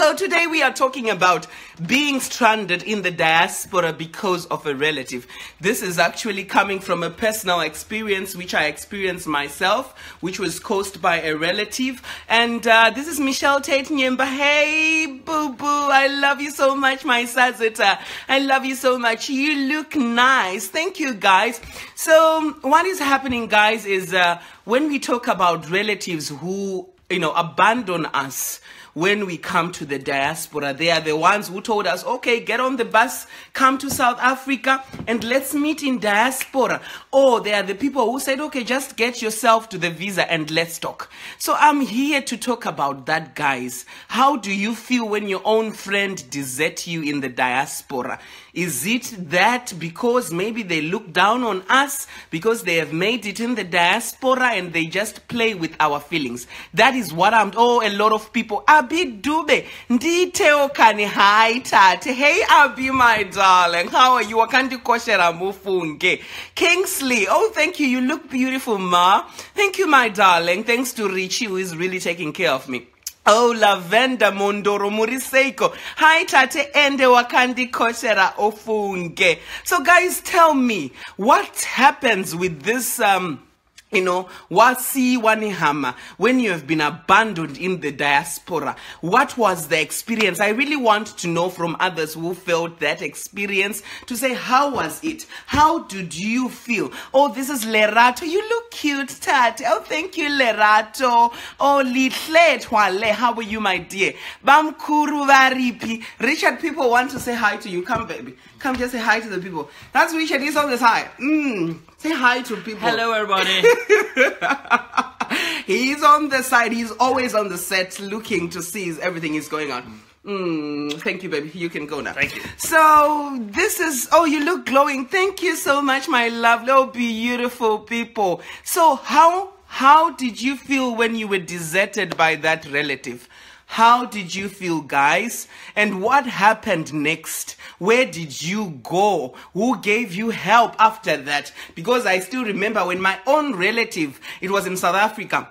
So today we are talking about being stranded in the diaspora because of a relative. This is actually coming from a personal experience which I experienced myself, which was caused by a relative. And this is Michelle Tate Nyemba. Hey, boo-boo, I love you so much, my Sazita. I love you so much. You look nice. Thank you, guys. So what is happening, guys, is when we talk about relatives who, abandon us, when we come to the diaspora, they are the ones who told us, okay, get on the bus, come to South Africa, and let's meet in diaspora. Or they are the people who said, okay, just get yourself to the visa and let's talk. So I'm here to talk about that, guys. How do you feel when your own friend deserts you in the diaspora? Is it that because maybe they look down on us because they have made it in the diaspora and they just play with our feelings? That is what a lot of people. Abi Dube, Nditeo Kani Hi Tate. Hey Abi, my darling, how are you? Wakandi Koshera Mufunge. Kingsley, oh thank you, you look beautiful, ma. Thank you, my darling. Thanks to Richie, who is really taking care of me. Oh, Lavenda Mondoro Muriseiko. Hi, Tate Ende Wakandi Koshera Ofunge. So, guys, tell me, what happens with this, wasi wanihama, when you have been abandoned in the diaspora? What was the experience? I really want to know from others who felt that experience, to say, how was it? How did you feel? Oh, this is Lerato. You look cute, Tate. Oh, thank you, Lerato. Oh, Litle Twale. How are you, my dear? Bamkuru Varipi. Richard, people want to say hi to you. Come, baby. Come, just say hi to the people. That's Richard. He's on the side. Say hi to people. Hello, everybody. He's on the side. He's always on the set looking to see if everything is going on. Thank you, baby. You can go now. Thank you. So this is, oh, you look glowing. Thank you so much, my lovely, oh, beautiful people. So how did you feel when you were deserted by that relative? How did you feel, guys? And what happened next? Where did you go? Who gave you help after that? Because I still remember when my own relative, it was in South Africa,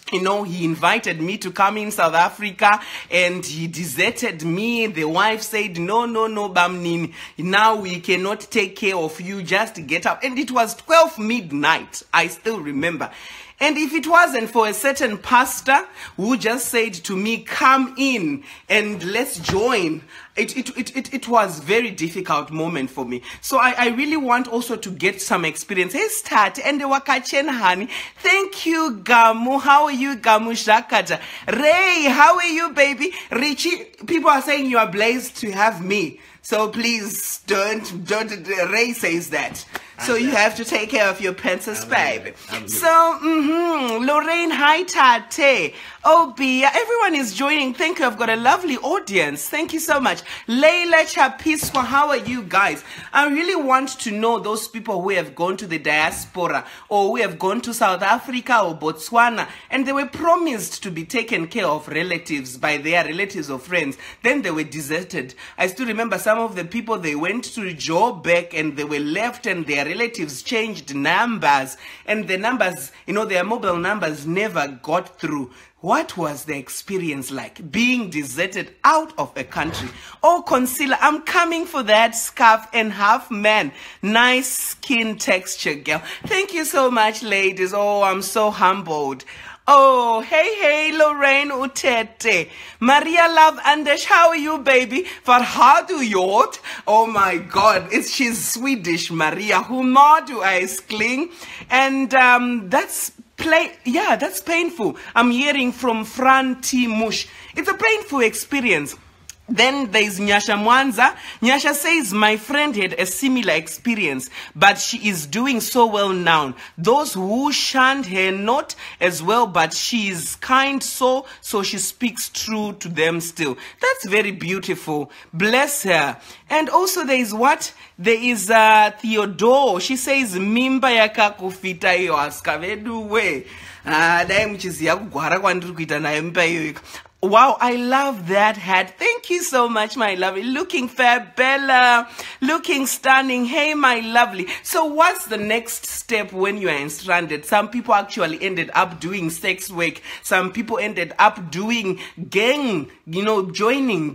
he invited me to come in South Africa and he deserted me. The wife said, no, Bamnini, now we cannot take care of you. Just get up. And it was 12 midnight. I still remember. And if it wasn't for a certain pastor who just said to me, come in and let's join, it was a very difficult moment for me. So I really want also to get some experience. Hey, start and the wakachen honey. Thank you, Gamu. How are you, Gamu Shakaja? Ray, how are you, baby? Richie, people are saying you are blessed to have me. So please don't, Ray says that. So you have to take care of your princess, baby. So, Lorraine, hi, Tate. Oh, Bia, everyone is joining. Thank you. I've got a lovely audience. Thank you so much. Leila Chapiswa, how are you guys? I really want to know those people who have gone to the diaspora or who have gone to South Africa or Botswana and they were promised to be taken care of relatives by their relatives or friends. Then they were deserted. I still remember some of the people, they went to Joburg and they were left and their relatives changed numbers and the numbers, their mobile numbers never got through. What was the experience like being deserted out of a country? Oh, concealer, I'm coming for that scarf and half man. Nice skin texture, girl. Thank you so much, ladies. Oh, I'm so humbled. Oh, hey, Lorraine Utete. Maria Love Anders, how are you, baby? Farhadu Yot. Oh my God, she's Swedish, Maria. Humadu Eiskling. And that's painful. I'm hearing from Fran T. Mush. It's a painful experience. Then there's Nyasha Mwanza. Nyasha says, my friend had a similar experience, but she is doing so well now. Those who shunned her not as well, but she is kind so she speaks true to them still. That's very beautiful. Bless her. And also there is what? There is Theodore. She says, mimba yakakufita iyo askaveduwe. Wow, I love that hat. Thank you so much, my lovely. Looking fair, Bella. Looking stunning. Hey, my lovely. So what's the next step when you are stranded? Some people actually ended up doing sex work. Some people ended up doing joining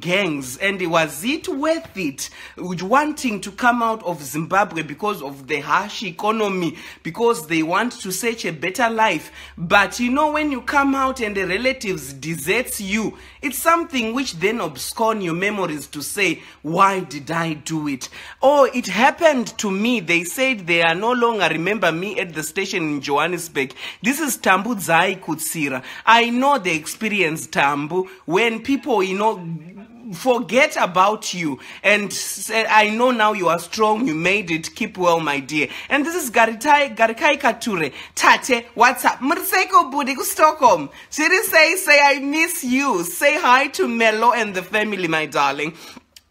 gangs. And was it worth it? Wanting to come out of Zimbabwe because of the harsh economy, because they want to search a better life. But when you come out and the relatives desert you, it's something which then obscure your memories to say, why did I do it? Oh, it happened to me. They said they are no longer remember me at the station in Johannesburg. This is Tambu Zai Kutsira. I know the experience, Tambu, when people, forget about you and say, I know now you are strong, you made it, keep well, my dear. And this is Garikai Kature. Tate, what's up? Murseko Budiku Stockholm. Siri say I miss you. Say hi to Melo and the family, my darling.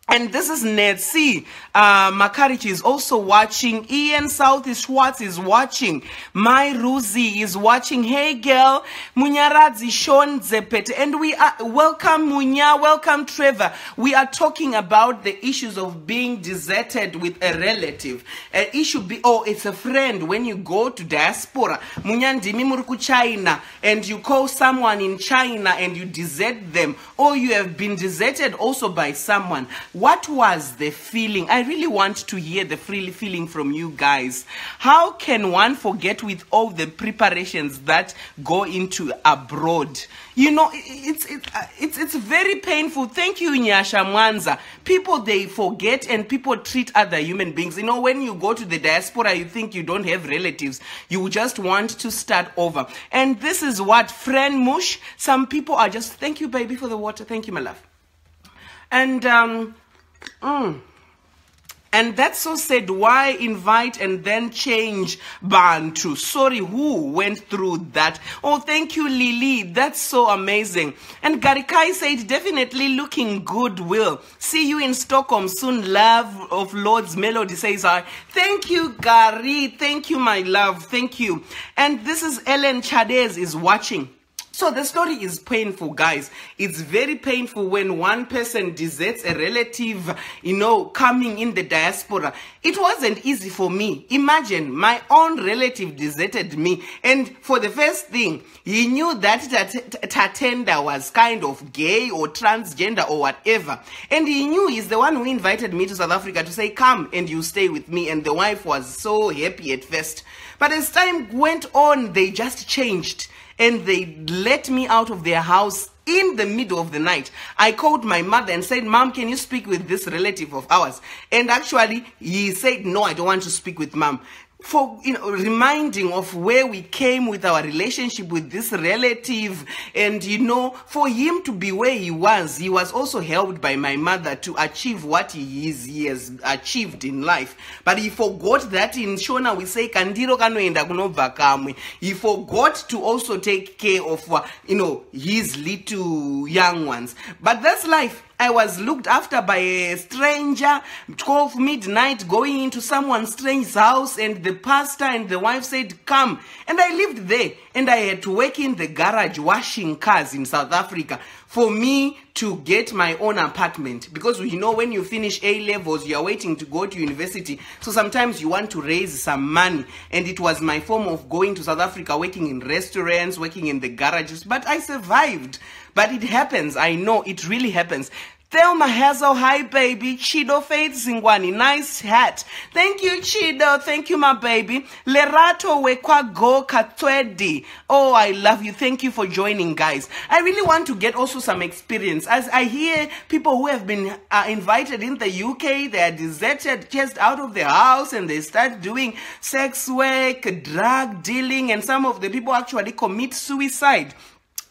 And this is Netsi. Makarichi is also watching. Ian South Schwartz is watching. My Ruzi is watching. Hey girl. Munyaradzi Sean Zepet. And we are, welcome Munya, welcome Trevor. We are talking about the issues of being deserted with a relative. It should be, it's a friend. When you go to Diaspora, Munyandimi Muruku China, and you call someone in China and you desert them, or you have been deserted also by someone. What was the feeling? I really want to hear the feeling from you guys. How can one forget with all the preparations that go into abroad? It's very painful. Thank you, Nyasha Mwanza. People, they forget and people treat other human beings. When you go to the diaspora, you think you don't have relatives. You just want to start over. And this is what, friend Mush, some people are just, thank you, baby, for the water. Thank you, my love. And, and that's so sad. Why invite and then change Bantu? Sorry, who went through that? Oh, thank you, Lily. That's so amazing. And Garikai said, definitely looking good, Will. See you in Stockholm soon. Love of Lord's Melody says, thank you, Gary. Thank you, my love. Thank you. And this is Ellen Chades is watching. So the story is painful, guys. It's very painful when one person deserts a relative, coming in the diaspora. It wasn't easy for me. Imagine my own relative deserted me. And for the first thing, he knew that Tatenda was kind of gay or transgender or whatever. And he knew he's the one who invited me to South Africa to say, come and you stay with me. And the wife was so happy at first. But as time went on, they just changed. And they let me out of their house in the middle of the night. I called my mother and said, Mom, can you speak with this relative of ours? And actually, he said, no, I don't want to speak with Mom. For reminding of where we came with our relationship with this relative, and for him to be where he was also helped by my mother to achieve what he has achieved in life. But he forgot that in Shona we say kandiro kanoenda kunobva kamwe. He forgot to also take care of his little young ones. But that's life. I was looked after by a stranger, 12 midnight, going into someone's strange house, and the pastor and the wife said, come. And I lived there, and I had to work in the garage washing cars in South Africa for me to get my own apartment. Because when you finish A-levels, you are waiting to go to university. So sometimes you want to raise some money. And it was my form of going to South Africa, working in restaurants, working in the garages. But I survived. But it happens. I know it really happens. Thelma Hazel, hi baby. Chido Faith Zingwani, nice hat. Thank you, Chido. Thank you, my baby. Lerato Wekwa Go Katwedi. Oh, I love you. Thank you for joining, guys. I really want to get also some experience. As I hear people who have been invited in the UK, they are deserted just out of their house and they start doing sex work, drug dealing, and some of the people actually commit suicide.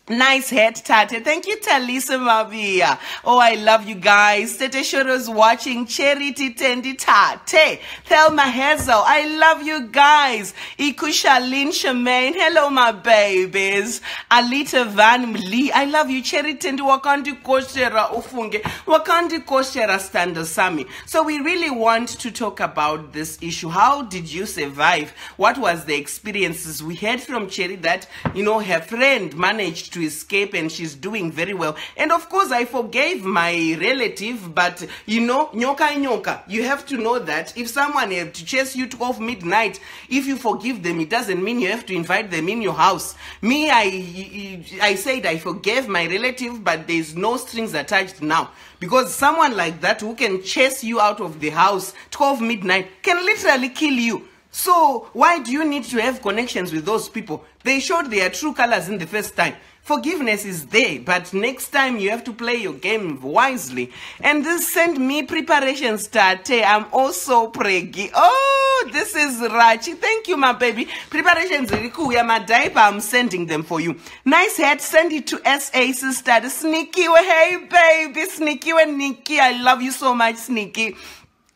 Nice head, Tate. Thank you, Talisa Mavia. Oh, I love you guys. Tete Shoro's watching. Charity Tendi Tate. Thelma Hazel. I love you guys. Ikusha Lynn Shemaine. Hello, my babies. Alita Van Lee. I love you. Charity Tendi Wakandi Koshera Ufunge. Wakandi Koshera Standasami. So we really want to talk about this issue. How did you survive? What was the experiences? We heard from Cherry that, her friend managed to escape and she's doing very well. And of course, I forgave my relative, but you know, nyoka, you have to know that if someone have to chase you 12 midnight, if you forgive them, it doesn't mean you have to invite them in your house. Me, I said I forgave my relative, but there's no strings attached now. Because someone like that who can chase you out of the house 12 midnight can literally kill you. So why do you need to have connections with those people? They showed their true colors in the first time. Forgiveness is there, but next time you have to play your game wisely. And this send me preparations, Tate. I'm also preggy. Oh, this is Rachi. Thank you, my baby. Preparations, Riku. My diaper, I'm sending them for you. Nice head. Send it to SA sister. Sneaky. Hey, baby. Sneaky and Nikki. I love you so much, Sneaky.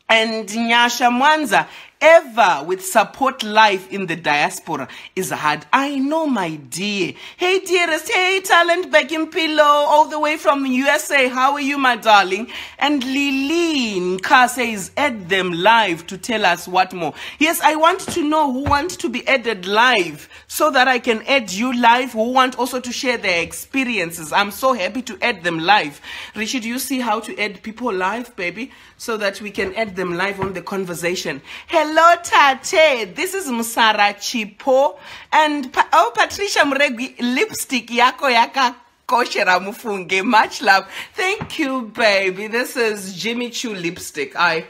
And Nyasha Mwanza, ever with support life in the diaspora is hard. I know, my dear. Hey, dearest. Hey, talent back in pillow all the way from USA. How are you, my darling? And Lileen Ka says, add them live to tell us what more. Yes, I want to know who wants to be added live so that I can add you live, who want also to share their experiences. I'm so happy to add them live. Richard, you see how to add people live, baby, so that we can add them live on the conversation. Hello, Tate. This is Musara Chipo. And Patricia Muregi, lipstick yako yaka koshera mufunge. Much love. Thank you, baby. This is Jimmy Choo lipstick. I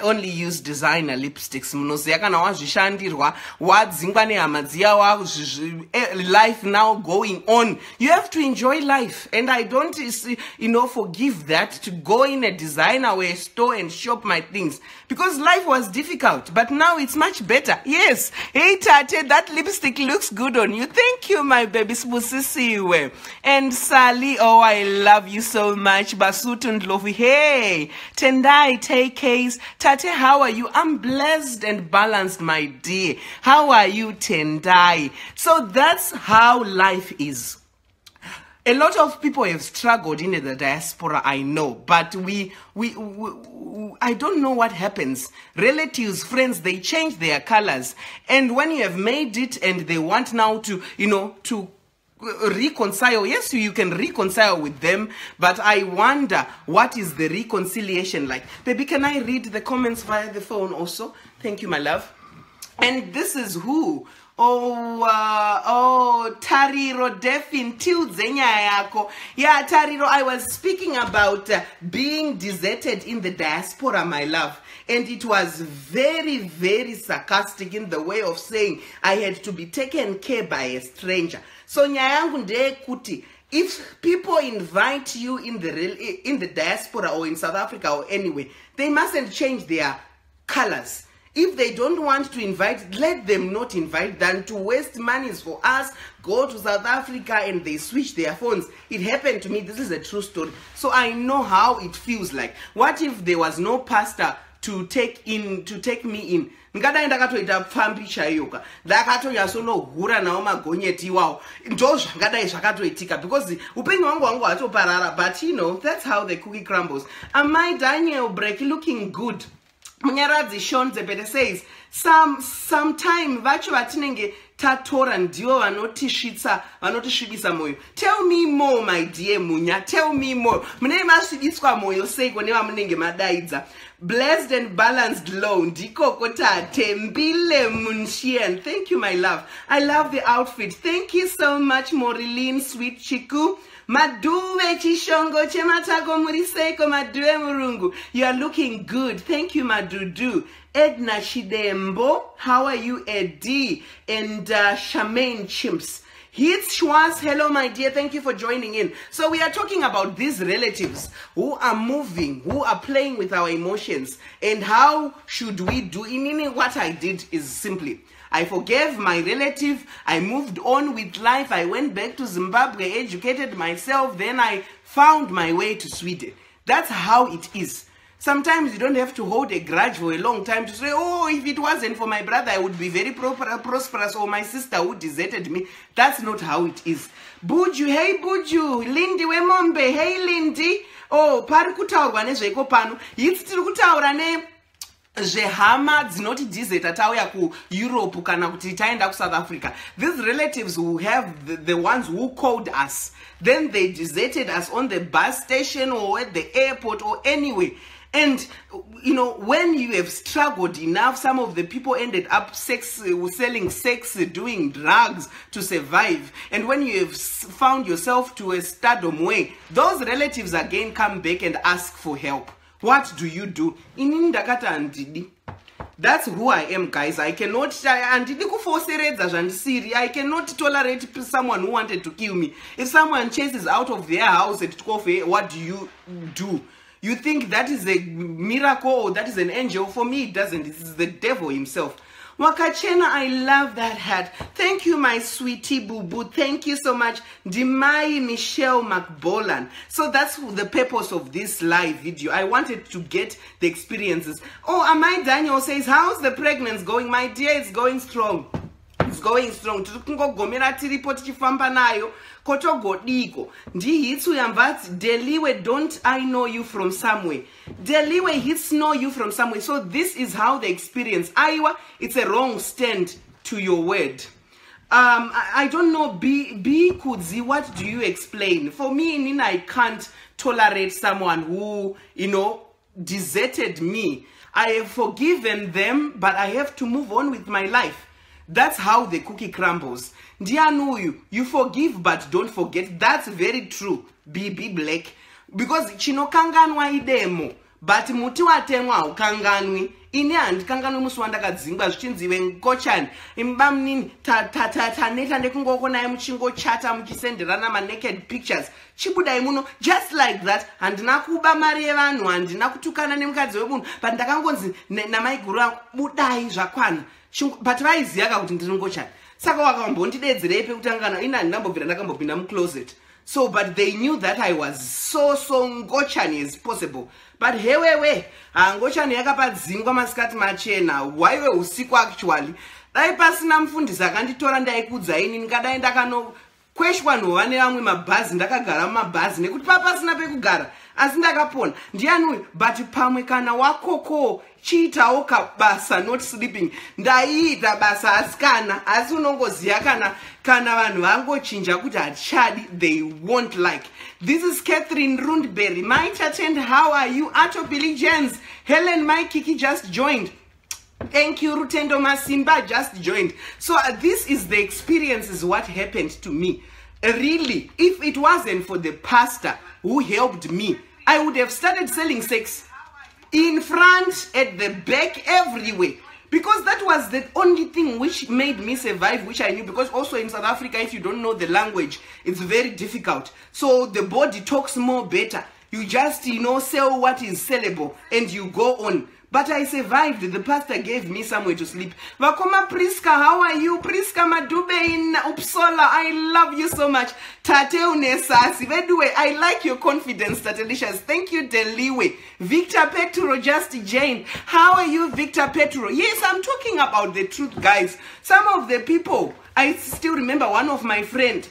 only use designer lipsticks. Life now going on. You have to enjoy life. And I don't, forgive that to go in a designer wear store and shop my things. Because life was difficult, but now it's much better. Yes. Hey, Tate, that lipstick looks good on you. Thank you, my baby. And Sally, oh, I love you so much. Basutun Lofi. Hey, Tendai, take case. Tate, how are you? I'm blessed and balanced, my dear. How are you, Tendai? So that's how life is. A lot of people have struggled in the diaspora, I know, but I don't know what happens. Relatives, friends, they change their colors. And when you have made it and they want now to, to reconcile, yes, you can reconcile with them, but I wonder, what is the reconciliation like? Baby, can I read the comments via the phone also? Thank you, my love. And this is who? Tariro Defin Tilzenya yako. Yeah, Tariro, I was speaking about being deserted in the diaspora, my love. And it was very, very sarcastic in the way of saying I had to be taken care by a stranger. So nyayangu nde kuti, if people invite you in the diaspora or in South Africa or anywhere, they mustn't change their colors. If they don't want to invite, let them not invite. Than to waste money for us, go to South Africa and they switch their phones. It happened to me. This is a true story. So I know how it feels like. What if there was no pastor to take me in? Ngadaenda katoita pfambi chayoka ndakatonya sono hura nawo magonyeti iwawo ndo zvangadai zvakatoitika because upenyu wangu hatoparara, but that's how the cookie crumbles. Amai Daniel Break looking good. Munyaradzi Shonze Bede says, sometime vacho vatinenge tatora ndivo vanotisvibisa moyo. Tell me more, my dear Munya. Tell me more. Munenge masvibiswa moyo seiko nevamunenge madaidza. Blessed and balanced low. Ndikoko Tate Mbile Munshian. Thank you, my love. I love the outfit. Thank you so much, Moriline, sweet Chiku. Maduwe chishongo chematako muriseko maduwe murungu. You are looking good. Thank you, Madudu. Edna Shidembo. How are you, Eddie? And Shamaine Chimps. Hits Schwartz. Hello, my dear. Thank you for joining in. So we are talking about these relatives who are moving, who are playing with our emotions. And how should we do? In what I did is simply, I forgave my relative. I moved on with life. I went back to Zimbabwe, educated myself. Then I found my way to Sweden. That's how it is. Sometimes you don't have to hold a grudge for a long time to say, oh, if it wasn't for my brother, I would be very prosperous, or my sister who deserted me. That's not how it is. Buju, hey Buju, Lindy Wemombe, hey Lindy. Oh, pari kutaurwa nezveko pano. Yitsi tiri kutaura zvehama dzinoti dizeta tauya kuEurope kana kuti taenda kuSouth Africa. These relatives who have the ones who called us, then they deserted us on the bus station or at the airport or anywhere. And you know, when you have struggled enough, some of the people ended up selling sex, doing drugs to survive. And when you have found yourself to a stardom way, those relatives again come back and ask for help. What do you do? That's who I am, guys. I cannot tolerate someone who wanted to kill me. If someone chases out of their house at Tkofe, what do you do? You think that is a miracle or that is an angel? For me, it doesn't. This is the devil himself. Wakachena, I love that hat. Thank you, my sweetie boo-boo. Thank you so much. Dimai Michelle McBolan. So that's the purpose of this live video. I wanted to get the experiences. Oh, Amai Daniel says, how's the pregnancy going? My dear, it's going strong. It's going strong. Gomera report chifamba nayo. Kotogo diko. Ndi hitsu yamvats Deliwe, don't I know you from somewhere? Deliwe hits know you from somewhere. So this is how the experience. Aiwa, it's a wrong stand to your word. I don't know, B Kudzi, what do you explain? For me, Nina, I can't tolerate someone who, you know, deserted me. I have forgiven them, but I have to move on with my life. That's how the cookie crumbles. Ndianuyu, you forgive but don't forget. That's very true. BB Black. Because chino kanganwa idemo. But muti watemwa ukanganwi. Ine and kanganwi muswanda kadzingwa zvichinziwe ngochani. Imbamnini neta ndekungoko naye muchingo chata muchisenderana ma naked pictures. Chibuda imuno just like that. Handina kuba mari yevanhu, handina kutukana nemukadzi wemunhu. But ndakangonzi namaiguru angu budai zvakwana. But vaiziva kuti ndiri ngochani. Saka wakambondidedzerei pekutangana ina ndambobvira ndakambopinda mucloset. So but they knew that I was so ngochani as possible. But hewewe, ngochani yakapadzingwa masikati machena. Waiwe usiku actually. Dai pasina mufundisi akanditora ndaikudza ini ndikadai ndakano kweshwa novane vamwe mabhazi ndakagara mumabhazi nekuti papasina pekugara. Asi ndakapona. Ndiani but pamwe kana wakoko chiitawo kabasa, not sleeping. Ndaiita basa asikana asi unongoziya kana vanhu vangochinja kuti hachadi, they won't like. This is Catherine Rundberry. My Tatend, how are you? Ato Billy Jens. Helen My Kiki just joined. Thank you, Rutendo Masimba just joined. So this is the experiences what happened to me. Really, if it wasn't for the pastor who helped me, I would have started selling sex in front, at the back, everywhere. Because that was the only thing which made me survive, which I knew. Because also in South Africa, if you don't know the language, it's very difficult. So the body talks more better. You just, you know, sell what is sellable and you go on. But I survived. The pastor gave me somewhere to sleep. Vakoma Priska, how are you? Priska Madube in Uppsala. I love you so much. Tate unesasi. Vedue, I like your confidence, Tatelicious. Thank you, Deliwe. Victor Petro just joined. How are you, Victor Petro? Yes, I'm talking about the truth, guys. Some of the people, I still remember one of my friends.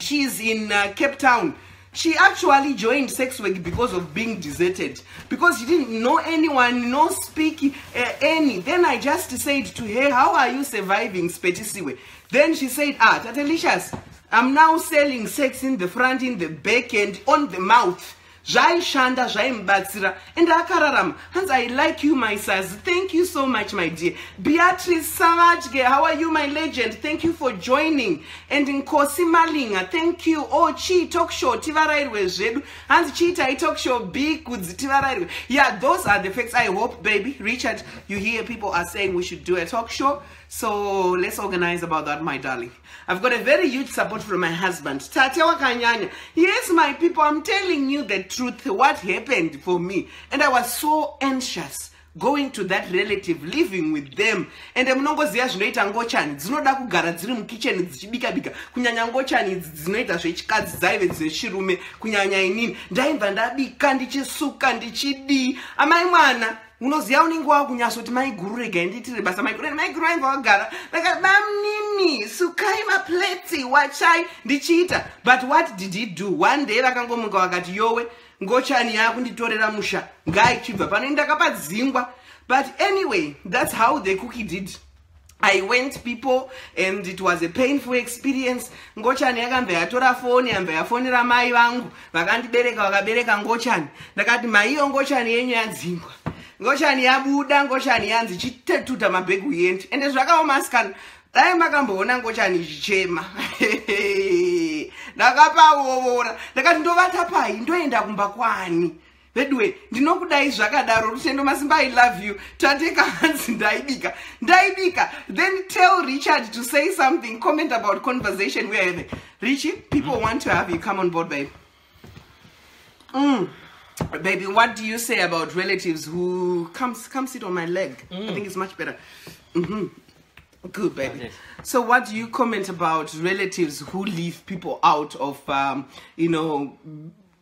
She's in Cape Town. She actually joined sex work because of being deserted. Because she didn't know anyone, no speak any. Then I just said to her, how are you surviving Spetisiwe? Then she said, Tatelicious, I'm now selling sex in the front, in the back, and on the mouth. Jai Shanda, Jai Mbatsira, and Akararam. Hans, I like you, my sirs. Thank you so much, my dear. Beatrice Savajge, how are you, my legend? Thank you for joining. And in Kosi Malinga, thank you. Oh, Chi Talk Show, Tivarairwe Zedu. Hans Chi Tai Talk Show, Big Goods, Tivarairwe. Yeah, those are the facts. I hope, baby. Richard, you hear people are saying we should do a talk show. So let's organize about that, my darling. I've got a very huge support from my husband. Tatewa Kanyanya. Yes, my people, I'm telling you the truth, what happened for me. And I was so anxious going to that relative, living with them. And mnongoziya zvinoita ngochani dzinoda kugara dziri mukitchen dzichibika bika. Kunyanya ngochani dzinoita zvechikadzi dzaive dzechirume kunyanya inini. Ndaibva ndabika ndichisuka ndichidi. Amai mwana unoziya unenge wakunyasoti maiguru rega nditire basa maiguru ainge wagara bamnini sukai mapleti wachai ndichiita. But what did he do? One day vakangomuka vakati yowe ngochani yakunditorera musha ngaichibva pano ndakapadzingwa. But anyway, that's how the cookie did. I went people and it was a painful experience. Ngochani yakambe yatora phone yambe yafonera mai vangu vakandibereka vakabereka ngochani. Ndakati maiyo ngochani yenyu yadzingwa. Ngochani yabuda ngochani yanzi chitetuta mabhegu yendi. Ende zvakaomasikana. Dai makamboona ngochani chichema. Ndakapaora. Ndakati ndovata pai ndoenda kumba kwani. Bedwe, ndinokudai zvakadaro Rutendo Masimba, I love you. Tateka hands ndaibika. Then tell Richard to say something. Comment about conversation we're having. Richie, people want to have you come on board, babe. Baby, what do you say about relatives who come sit on my leg? I think it's much better. Good, baby. Yes. So what do you comment about relatives who leave people out of, you know,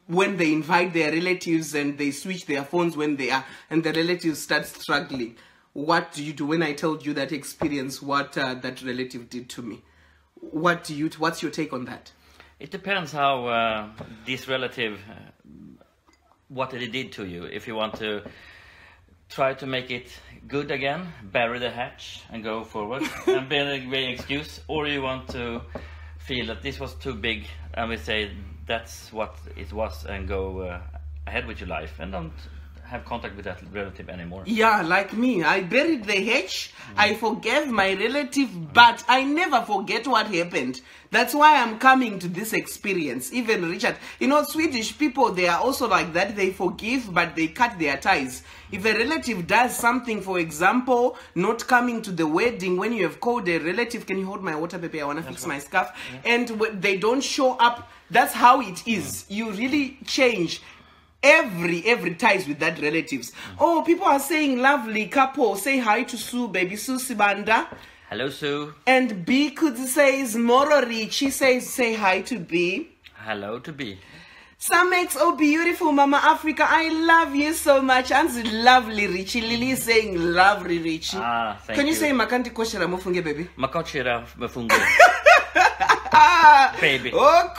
when they invite their relatives and they switch their phones when they are, and the relatives start struggling? What do you do? When I told you that experience, what that relative did to me, what's your take on that? It depends how this relative, what they did to you. If you want to try to make it good again, bury the hatch and go forward and be an excuse, or you want to feel that this was too big and we say that's what it was and go ahead with your life and don't have contact with that relative anymore. Yeah, like me. I buried the hatch. I forgave my relative, but I never forget what happened. That's why I'm coming to this experience. Even Richard, you know, Swedish people, they are also like that. They forgive, but they cut their ties. If a relative does something, for example, not coming to the wedding, when you have called a relative, can you hold my water, baby? I want to fix my scarf. Yeah. And they don't show up. That's how it is. You really change every ties with that relatives. Oh, people are saying lovely couple. Say hi to Sue, baby. Sue Sibanda. Hello, Sue. And B could says Moro Rich. She says say hi to B. Hello to B. Some makes oh beautiful Mama Africa. I love you so much. And lovely Richie. Lily is saying lovely Richie. Ah, thank you. Can you say Makanti Koshera Mufunge, baby? Makochera Mufunge. Baby. I'm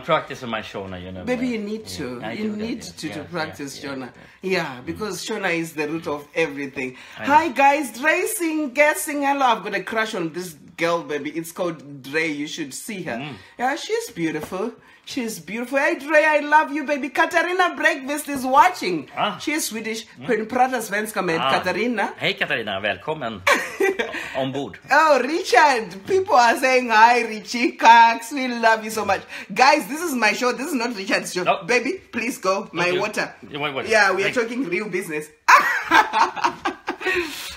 practicing my Shona, you know. Baby, you need to. Yeah, you need to practice Shona. Yeah, because Shona is the root of everything. Hi guys, Dre guessing hello. I've got a crush on this girl, baby. It's called Dre. You should see her. Yeah, she's beautiful. She's beautiful. Hey Dre, I love you, baby. Katarina Breakfast is watching. She's Swedish. Prata svenska med Katarina. Hey Katarina, välkommen ombord. Oh, Richard. People are saying hi, Richie Cox. We love you so much. Guys, this is my show. This is not Richard's show. No. Baby, please go. My water. Water. Yeah, we are talking real business.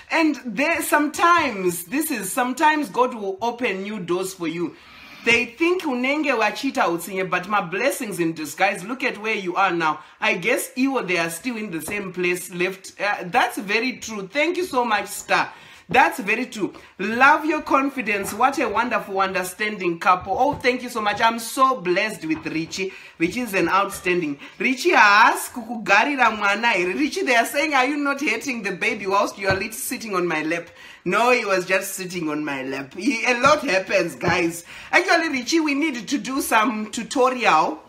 And sometimes God will open new doors for you. They think unenge wachita utsinye, but my blessings in disguise. Look at where you are now. I guess they are still in the same place left. That's very true. Thank you so much, Star. That's very true. Love your confidence. What a wonderful, understanding couple. Oh, thank you so much. I'm so blessed with Richie. Richie is an outstanding. Richie asks, Richie, they are saying, are you not hating the baby whilst you are sitting on my lap? No, he was just sitting on my lap. A lot happens, guys. Actually, Richie, we need to do some tutorial.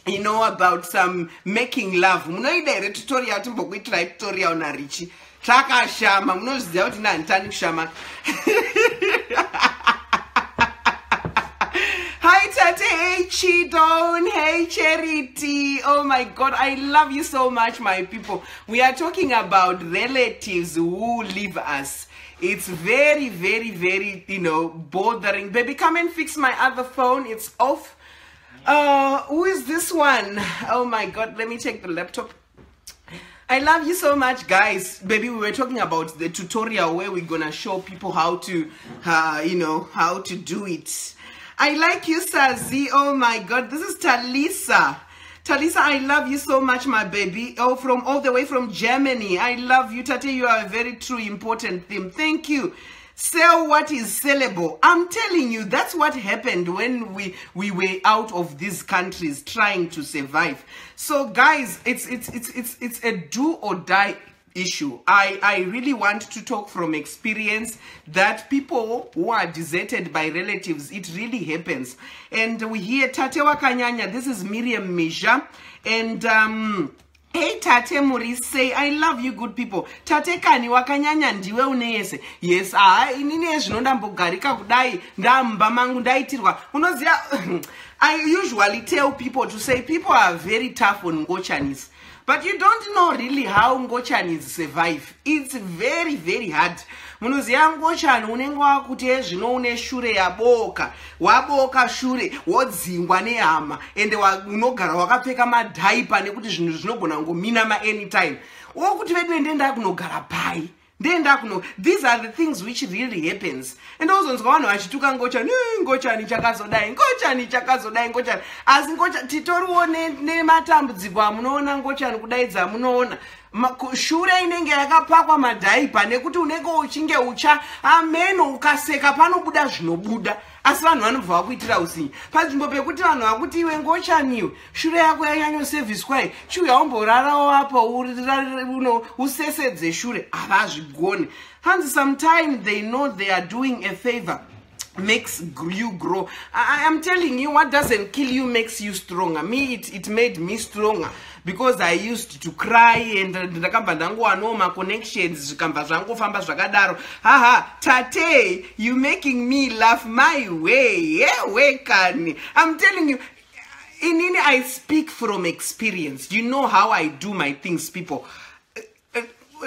You know, about some making love. Munoida tutorial tutorial na Richie. Traka shama, munozidia kuti nantani kushama. Hi Tate, hey Chidon, hey Charity. Oh my God, I love you so much, my people. We are talking about relatives who leave us. It's very, very, very, you know, bothering. Baby, come and fix my other phone. It's off. Who is this one? Oh my God, let me take the laptop. I love you so much, guys. Baby, we were talking about the tutorial where we're gonna show people how to, you know, how to do it. I like you, Sazi. Oh my God, this is Talisa. Talisa, I love you so much, my baby. Oh, from all the way from Germany. I love you, Tate. You are a very true, important theme. Thank you. Sell what is sellable. I'm telling you, that's what happened when we were out of these countries trying to survive. So guys, it's a do or die, issue. I really want to talk from experience that people who are deserted by relatives, it really happens. And we hear Tate Wakanyanya, this is Miriam Misha, and hey Tate Murise, I love you good people. Tate Kani Wakanyanya ndiwe unese. Yes, inine zvinonda mbogarika kudai ndamba mangu ndaitirwa. Unoziya, I usually tell people to say people are very tough on Ngochanis. But you don't know really how Ngochanis survive. It's very, very hard. Munoziya Ngochani unenge wakuti zvino une shure yaboka. Waboka shure, wodzingwa nehama. Ende unogara wakapfeka madhaipa nekuti zvinhu zvinogona ngomina anytime. Wokuti vedu ndenda kunogara pai. These are the things which really happens. And also vanhu vachituka Ngochani, Ngochani chakazodai, Ngochani chakazodai, Ngochani. Asi Ngochani titoriwo nematambudziko amunoona Ngochani kudaidza munoona. Shure inenge yakapakwa madhaipa nekuti unenge uchinge ucha ameno ukaseka panobuda zvinobuda. Asi vanhu vanobva kuitira usinyi. Panzvimbo pekuti vanhu vakuti iwe Ngochaniwe shure yako yanyanyoserviswa chiuya umborarawo apo usesedze shure havazvigoni. And sometimes they know they are doing a favor. Makes you grow. I am telling you, what doesn't kill you makes you stronger. Me, it made me stronger because I used to cry and ndakamba ndangowana connections zvikamba zvangofamba zvakadaro. Haha, Tate, you making me laugh my way. Kani. I'm telling you, inini I speak from experience. You know how I do my things, people.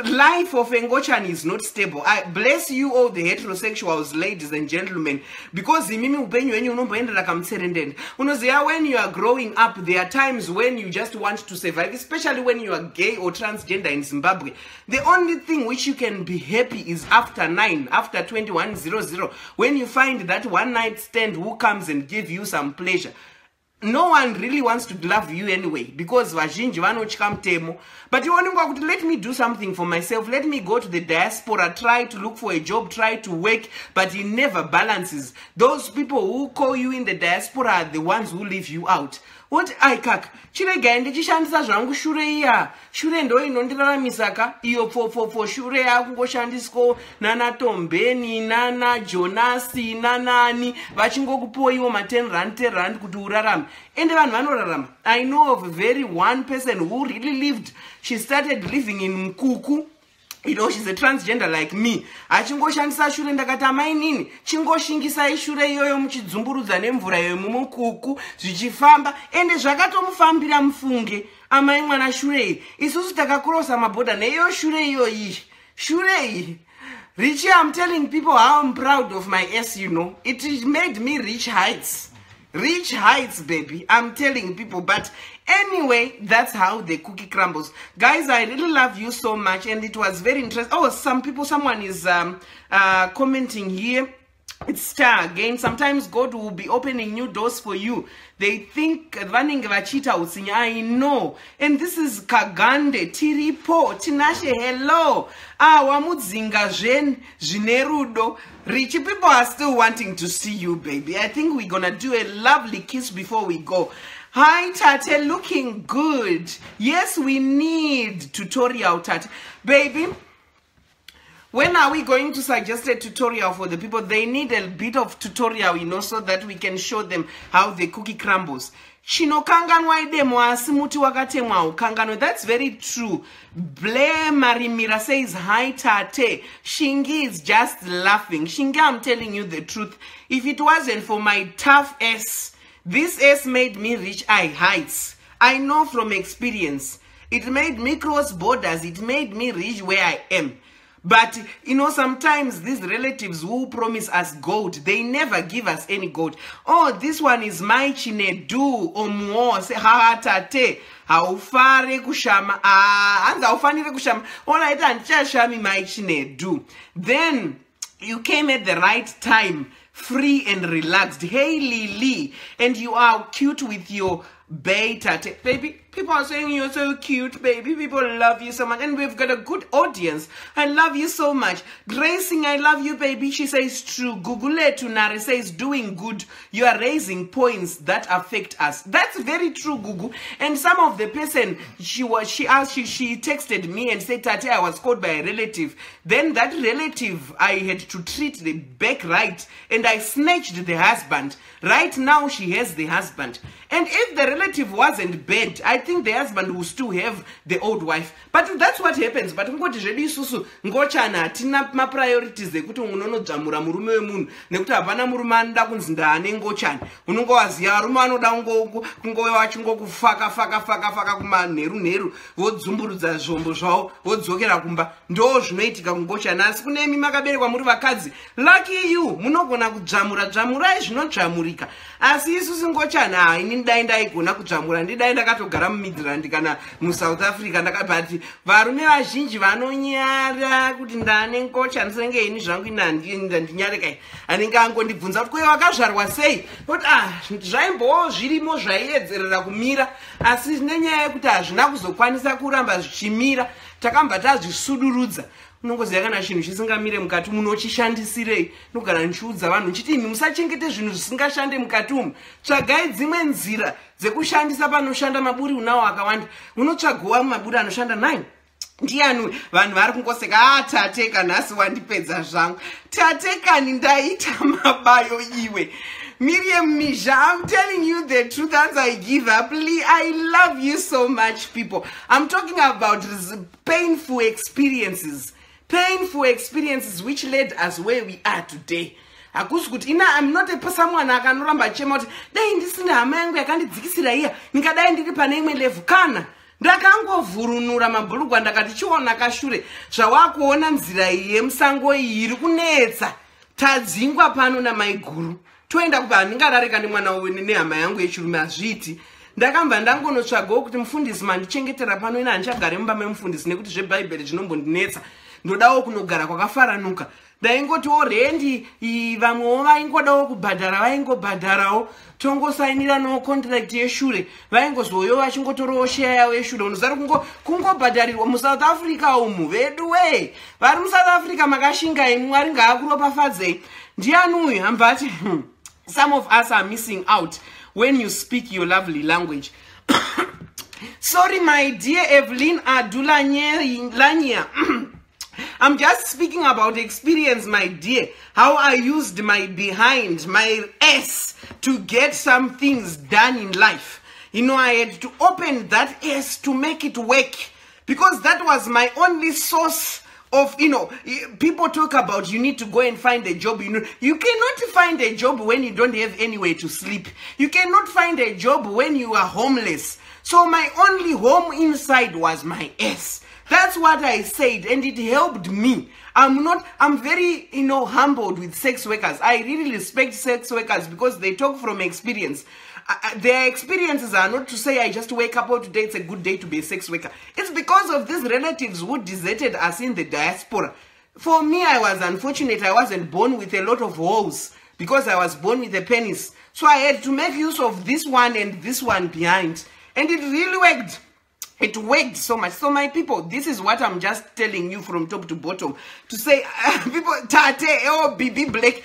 Life of Ngochani is not stable. I bless you all the heterosexuals, ladies and gentlemen, because when you are growing up, there are times when you just want to survive, especially when you are gay or transgender in Zimbabwe. The only thing which you can be happy is after 9, after 2100, when you find that one night stand who comes and give you some pleasure. No one really wants to love you anyway because vazhinji vanotya mutemo. But you want to let me do something for myself. Let me go to the diaspora, try to look for a job, try to work, but it never balances. Those people who call you in the diaspora are the ones who leave you out. What I kak? Chirega ndichishandisa zvangu shure iya. Shure ndo inondiraramisa iyo for shure yakungoshandiswa nana Tombeni, nana Jonasi, nanani vachingokupoiwo ma10 rand kuti urarame. Ende vanhu vanorarama. I know of one person who really lived. She started living in Mkuku. You know, she's a transgender like me. Achingoshandisa shure ndakati amai nini chingoshingisai shure iyoyo muchidzumburudza nemvura yoyo mumukuku zvichifamba ende zvakatomufambira mufunge amai mwana shure iyi isusu takakurosa mabhodha neiyo shure iyoyi shure iyi Richie, I'm telling people how I'm proud of my S, you know. It made me reach heights. Reach heights, baby. I'm telling people. But anyway, that's how the cookie crumbles. Guys, I really love you so much. And it was very interesting. Oh, someone is commenting here. It's star again. Sometimes God will be opening new doors for you. They think running vachita usinya. I know. And this is Kagande, Tiripo, Tinashe, hello. Wamudzinga jen, Jinerudo. Richie, people are still wanting to see you, baby. I think we're gonna do a lovely kiss before we go. Hi, Tate, looking good. Yes, we need tutorial, Tate. Baby, when are we going to suggest a tutorial for the people? They need a bit of tutorial, you know, so that we can show them how the cookie crumbles. That's very true. Blair Marimira says, hi, Tate. Shingi is just laughing. Shingi, I'm telling you the truth. If it wasn't for my tough S, this S made me reach high heights. I know from experience. It made me cross borders. It made me reach where I am. But, you know, sometimes these relatives who promise us gold, they never give us any gold. Oh, this one is my chinedu, omuo, say, ha, Tate, haufare kushama, anza haufanire kushama, ola ita nchashami my chinedu. Then, you came at the right time, free and relaxed. Hey, Lily, and you are cute with your Bay Tate. Baby, people are saying you're so cute, baby. People love you so much. And we've got a good audience. I love you so much. Gracing, I love you, baby. She says true. Google Tunare says doing good. You are raising points that affect us. That's very true, Gugu. And some of the person, she texted me and said, Tate, I was called by a relative. Then that relative, I had to treat the back right. And I snatched the husband. Right now, she has the husband. And if the relative wasn't bad, I think the husband will still have the old wife. But that's what happens. But ngoti zvedu isusu ngochana tina ma priorities ekuti unonodzvamura murume wemunhu nekuti hapana murume anoda kunzi ndaane ngochana. Unongowaziya varume vanoda kungova vachingokufaka kumanheru vodzumburudza zvombo zvavo vodzokera kumba. Ndo zvinoitika kungochana. Asi kunemi makaberekwa muri vakadzi, lucky you, munogona kudzvamurai zvinodzvamurika. Asi isusu ngochana ini ndai ndaigona kudzvamura, ndidai ndakatogara muMidland kana muSouth Africa ndakabati varume vazhinji vanonyara kuti ndane ngocha ndisenge ini zvangu ndinyare anenge angondibvunza kuti kwe wakazvarwa sei, kuti zvaimbowo zvirimo zvaiedzerera kumira, asi nenyaya yekuti hazvina kuzokwanisa kuramba zvichimira takamba tazvisudurudza. Unongoziva kana chinhu chisingamire mukati munochishandisirei. Nogara ndichiudza vanhu nchiti imi musachengete zvinhu zvisingashande mukati umu. Tsvagai dzimwe nzira dzekushandisa panoshanda maburi unawo akawanda. Unotsvagawo maburi anoshanda 9. Ndiani vanhu vari kungoseka Tate kanhasi wandipedza zvangu. Tate kani ndaita mabayo iwe. Miriam Misha, I'm telling you the truth as I give up. I love you so much, people. I'm talking about painful experiences. Painful experiences which led us where we are today. I'm not a someone I can remember chemot. Dai ndisina hama yangu yakandidzikisira iya. Nikadai ndiri pane imwe level kana. Ndakangovhurunura mabhurugwa ndakati chiona kashure. Zvawakuona nzira iyi yemusango iyi iri kunetsa. Tadzingwa pano namaiguru. Toenda kuba ndingararika nemwana nehama yangu yechirume azviti. Ndakamba ndangonotsvagawo kuti mufundisi mandichengetera pano ina handichagare mumba memufundisi nekuti zvebhaibheri zvinombondinetsa. Ndodawo kunogara kwakafaranuka. Ndaingotiwo rendi vamwewo vaingodawo kubhadhara vaingobhadharawo. Tongosainira no contract yeshure. Vaingozoyo vachingotorawo share yawo yeshure. Unozari kungobhadharirwa muSouth Africa umu vedu we. Vari muSouth Africa makashinga Mwari ngaakuropafadzei. Ndiani uyu ambati some of us are missing out when you speak your lovely language. Sorry, my dear Evelyn Adulanya. I'm just speaking about experience, my dear. How I used my behind, my S, to get some things done in life. You know, I had to open that S to make it work. Because that was my only source of, people talk about you need to go and find a job. You cannot find a job when you don't have anywhere to sleep. You cannot find a job when you are homeless. So my only home inside was my S. That's what I said, and it helped me. I'm very, humbled with sex workers. I really respect sex workers because they talk from experience. Their experiences are not to say I just wake up, today it's a good day to be a sex worker. It's because of these relatives who deserted us in the diaspora. For me, I was unfortunate. I wasn't born with a lot of holes because I was born with a penis. So I had to make use of this one and this one behind. And it really worked. It worked so much. So my people, this is what I'm just telling you from top to bottom. To say, people, Tate, oh, BB Black.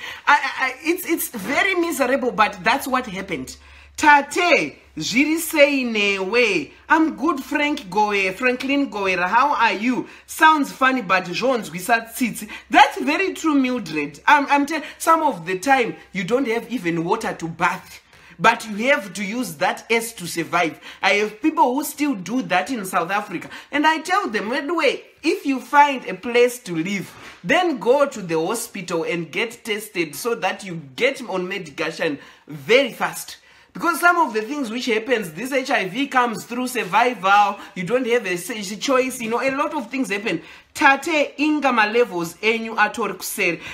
It's very miserable, but that's what happened. Tate, Jiri say in a way, I'm good, Franklin Goera, how are you? Sounds funny, but Jones, we sat seats. That's very true, Mildred. I'm telling some of the time, you don't have even water to bath. But you have to use that S to survive. I have people who still do that in South Africa. And I tell them, by the way, if you find a place to live, then go to the hospital and get tested so that you get on medication very fast. Because some of the things which happens, this HIV comes through survival, you don't have a choice, a lot of things happen. Tate ingama levels enyu ator.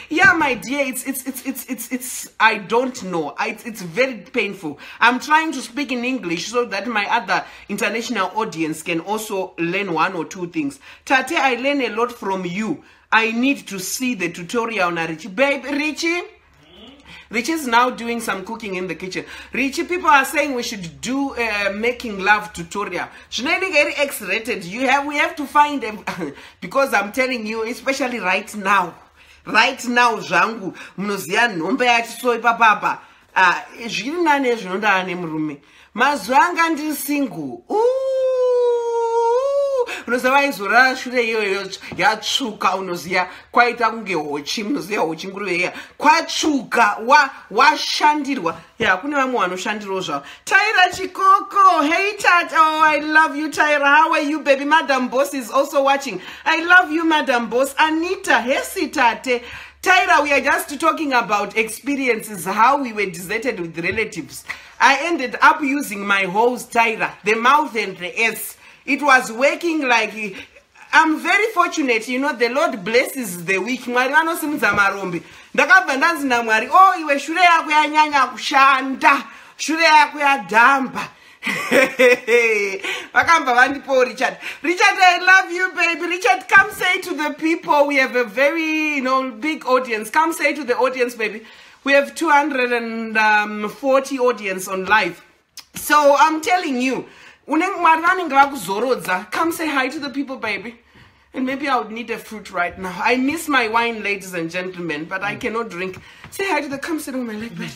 Yeah, my dear, it's I don't know. It's very painful. I'm trying to speak in English so that my other international audience can also learn one or two things. Tate, I learn a lot from you. I need to see the tutorial on Richie. Babe, Richie? Richie is now doing some cooking in the kitchen. Richie, people are saying we should do making love tutorial. Very X-rated. We have to find them because I'm telling you, especially right now, zvangu munoziya nhombe yachisoyi papapa zviri nane zvinonda ane murume mazuva anga ndiri single unoziva vaizorara shure iyoyo yatsvuka unoziya kwaita kunge hochi munoziya hochi nguruve iya kwatsvuka washandirwa kune vamwe vanoshandirawo zvavo. Taira Chikoko, hey Tat, oh I love you Taira, how are you baby? Madam Boss is also watching. I love you Madam Boss. Anita, hesi tate. Taira, we are just talking about experiences, how we were deserted with relatives. I ended up using my hose, Taira, the mouth and the S. It was working like, I'm very fortunate, you know, the Lord blesses the weak. Mwari vanosimudza marombe. Ndakabva ndanzi naMwari, oh iwe shure yako yanyanya kushanda, shure yako yadhamba. Vakamba vandipo Richard. Richard, I love you baby. Richard, come say to the people, we have a very, big audience. Come say to the audience, baby. We have 240 audience on live. So I'm telling you, come say hi to the people, baby. And maybe I would need a fruit right now. I miss my wine, ladies and gentlemen, but I cannot drink. Say hi to the, come sit on my leg, baby.